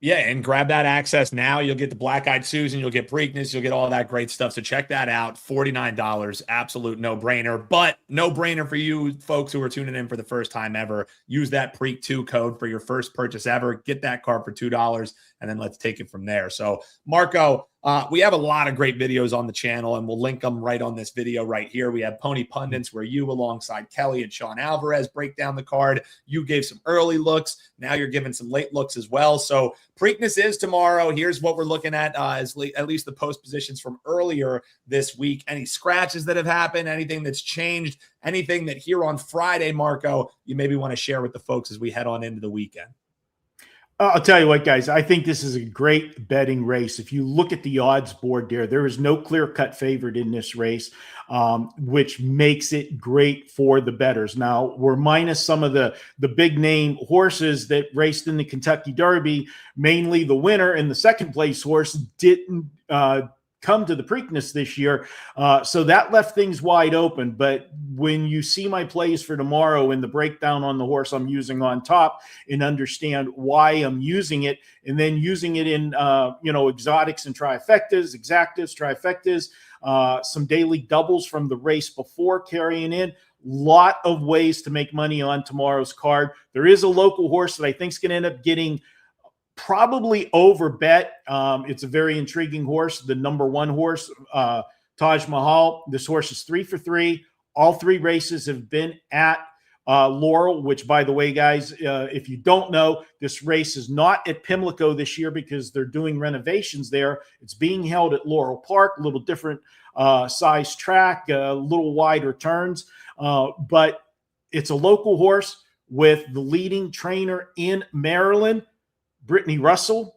Yeah, and grab that access now. You'll get the Black Eyed Susan, you'll get Preakness, you'll get all that great stuff. So check that out. $49, absolute no-brainer. But no-brainer for you folks who are tuning in for the first time ever. Use that PREAK2 code for your first purchase ever. Get that card for $2, and then let's take it from there. So, Marco, we have a lot of great videos on the channel, and we'll link them right on this video right here. We have Pony Pundits, where you, alongside Kelly and Sean Alvarez, break down the card. You gave some early looks. Now you're giving some late looks as well. So Preakness is tomorrow. Here's what we're looking at, at least the post positions from earlier this week. Any scratches that have happened, anything that's changed, anything that here on Friday, Marco, you maybe want to share with the folks as we head on into the weekend. I'll tell you what, guys, I think this is a great betting race. If you look at the odds board there is no clear-cut favorite in this race, which makes it great for the bettors. Now, we're minus some of the big-name horses that raced in the Kentucky Derby. Mainly the winner and the second-place horse didn't come to the Preakness this year. So that left things wide open. But when you see my plays for tomorrow and the breakdown on the horse I'm using on top and understand why I'm using it, and then using it in, exotics and trifectas, exactas, trifectas, some daily doubles from the race before carrying in, lot of ways to make money on tomorrow's card. There is a local horse that I think is going to end up getting probably over bet. It's a very intriguing horse, the number 1 horse, Taj Mahal. This horse is 3 for 3. All 3 races have been at Laurel, which, by the way, guys, if you don't know, this race is not at Pimlico this year because they're doing renovations there. It's being held at Laurel Park, a little different size track, a little wider turns, but it's a local horse with the leading trainer in Maryland, Brittany Russell,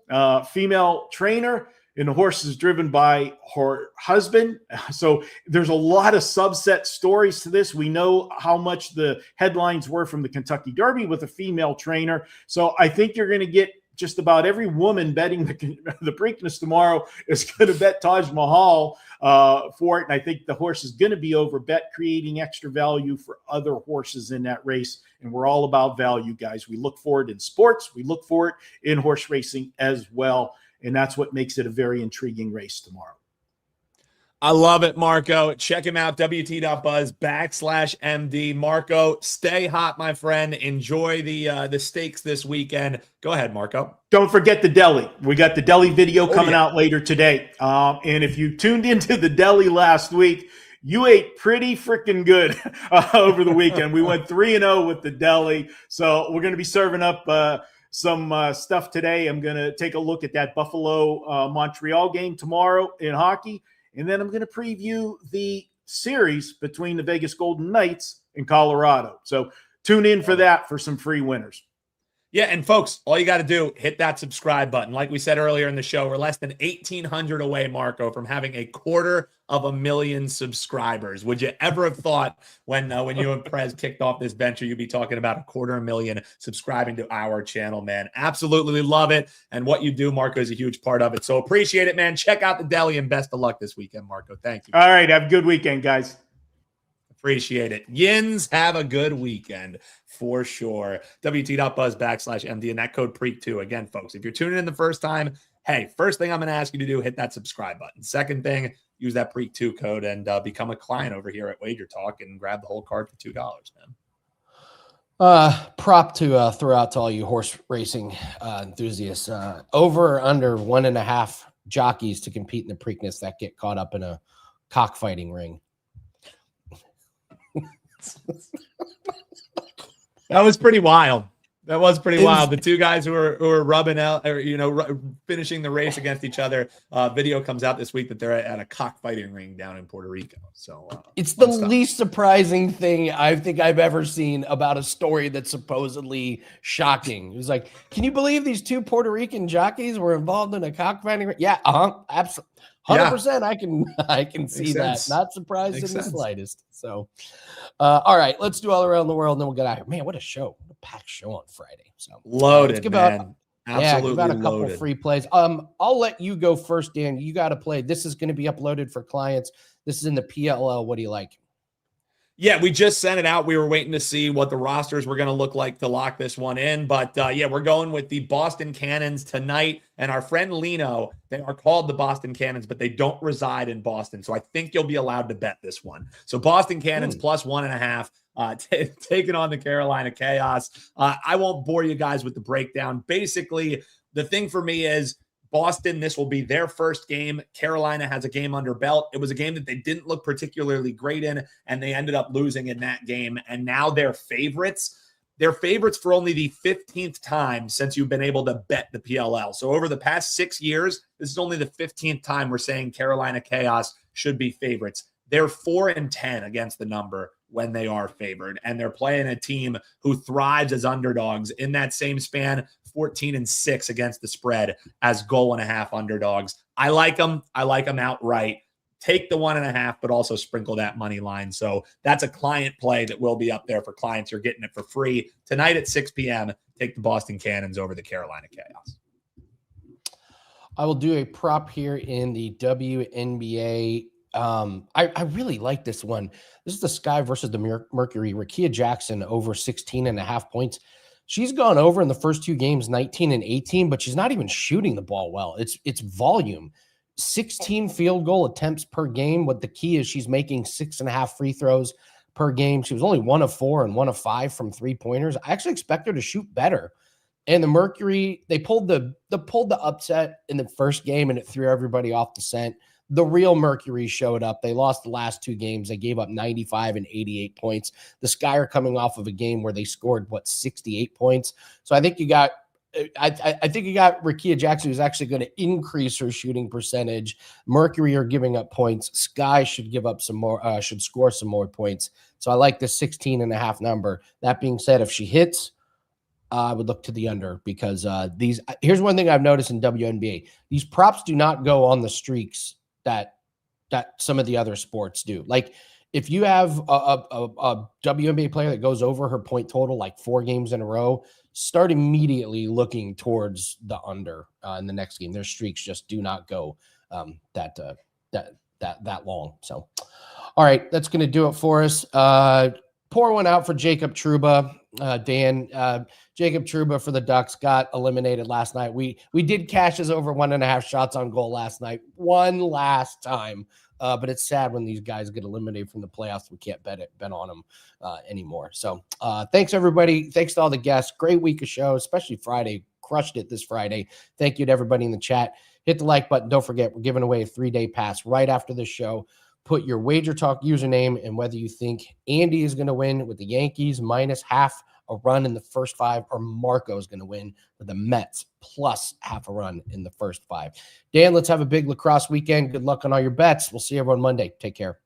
female trainer, and the horse is driven by her husband. So there's a lot of subset stories to this. We know how much the headlines were from the Kentucky Derby with a female trainer. So I think you're going to get just about every woman betting the Preakness tomorrow is going to bet Taj Mahal for it. And I think the horse is going to be over bet, creating extra value for other horses in that race. And we're all about value, guys. We look for it in sports. We look for it in horse racing as well. And that's what makes it a very intriguing race tomorrow. I love it, Marco. Check him out, WT.buzz/MD. Marco, stay hot, my friend. Enjoy the stakes this weekend. Go ahead, Marco. Don't forget the deli. We got the deli video coming out later today. And if you tuned into the deli last week, you ate pretty freaking good over the weekend. We went 3-0 with the deli. So we're going to be serving up some stuff today. I'm going to take a look at that Buffalo-Montreal game tomorrow in hockey. And then I'm going to preview the series between the Vegas Golden Knights and Colorado. So tune in for that for some free winners. Yeah, and folks, all you got to do, hit that subscribe button. Like we said earlier in the show, we're less than 1,800 away, Marco, from having 250,000 subscribers. Would you ever have thought when you and Prez kicked off this venture, you'd be talking about 250,000 subscribing to our channel, man? Absolutely love it. And what you do, Marco, is a huge part of it. So appreciate it, man. Check out the deli, and best of luck this weekend, Marco. Thank you. All right. Have a good weekend, guys. Appreciate it. Yins, have a good weekend for sure. WT.buzz/MD and that code PREAK2. Again, folks, if you're tuning in the first time, hey, first thing I'm going to ask you to do, hit that subscribe button. Second thing, use that PREAK2 code and become a client over here at WagerTalk and grab the whole card for $2, man. Prop to throw out to all you horse racing enthusiasts. Over or under 1.5 jockeys to compete in the Preakness that get caught up in a cockfighting ring. That was pretty wild. That was pretty wild. The two guys who are rubbing out, or finishing the race against each other. Video comes out this week that they're at a cockfighting ring down in Puerto Rico. So it's the least surprising thing I think I've ever seen about a story that's supposedly shocking. It was like, can you believe these two Puerto Rican jockeys were involved in a cockfighting ring? Yeah, absolutely. 100%. I can see that. Not surprised in the slightest. So, all right, let's do all around the world, and then we'll get out here. Man, what a show! What a packed show on Friday. So loaded, let's give man. Absolutely, give out a couple free plays. I'll let you go first, Dan. You got to play. This is going to be uploaded for clients. This is in the PLL. What do you like? Yeah, we just sent it out. We were waiting to see what the rosters were going to look like to lock this one in. But yeah, we're going with the Boston Cannons tonight. And our friend Lino, they are called the Boston Cannons, but they don't reside in Boston. So I think you'll be allowed to bet this one. So Boston Cannons plus 1.5, taking on the Carolina Chaos. I won't bore you guys with the breakdown. Basically, the thing for me is, Boston, this will be their first game. Carolina has a game under belt. It was a game that they didn't look particularly great in, and they ended up losing in that game. And now they're favorites. They're favorites for only the 15th time since you've been able to bet the PLL. So over the past 6 years, this is only the 15th time we're saying Carolina Chaos should be favorites. They're 4-10 against the number when they are favored, and they're playing a team who thrives as underdogs. In that same span, 14-6 against the spread as 1.5 underdogs. I like them. I like them outright. Take the 1.5, but also sprinkle that money line. So that's a client play that will be up there for clients. You're getting it for free tonight at 6 p.m. Take the Boston Cannons over the Carolina Chaos. I will do a prop here in the WNBA. I really like this one. This is the Sky versus the Mercury. Rickea Jackson over 16.5 points. She's gone over in the first two games, 19 and 18, but she's not even shooting the ball well. It's volume. 16 field goal attempts per game. What the key is, she's making 6.5 free throws per game. She was only 1 of 4 and 1 of 5 from 3-pointers. I actually expect her to shoot better. And the Mercury, they pulled the upset in the first game, and it threw everybody off the scent. The real Mercury showed up. They lost the last two games. They gave up 95 and 88 points. The Sky are coming off of a game where they scored 68 points. So I think you got Rickea Jackson, who's actually going to increase her shooting percentage. Mercury are giving up points. Sky should give up some more, should score some more points. So I like the 16.5 number. That being said, if she hits, I would look to the under, because here's one thing I've noticed in WNBA. These props do not go on the streaks that some of the other sports do. Like, if you have a WNBA player that goes over her point total like 4 games in a row, start immediately looking towards the under in the next game. Their streaks just do not go that long. So, all right, that's going to do it for us. Pour one out for Jacob Trouba. Dan, Jacob Trouba for the Ducks got eliminated last night. We did cash his over 1.5 shots on goal last night, one last time. But it's sad when these guys get eliminated from the playoffs. We can't bet on them anymore. So thanks, everybody. Thanks to all the guests. Great week of show, especially Friday. Crushed it this Friday. Thank you to everybody in the chat. Hit the like button. Don't forget, we're giving away a 3-day pass right after this show. Put your WagerTalk username and whether you think Andy is going to win with the Yankees -0.5 a run in the first 5, or Marco is going to win with the Mets +0.5 a run in the first 5. Dan, let's have a big lacrosse weekend. Good luck on all your bets. We'll see everyone Monday. Take care.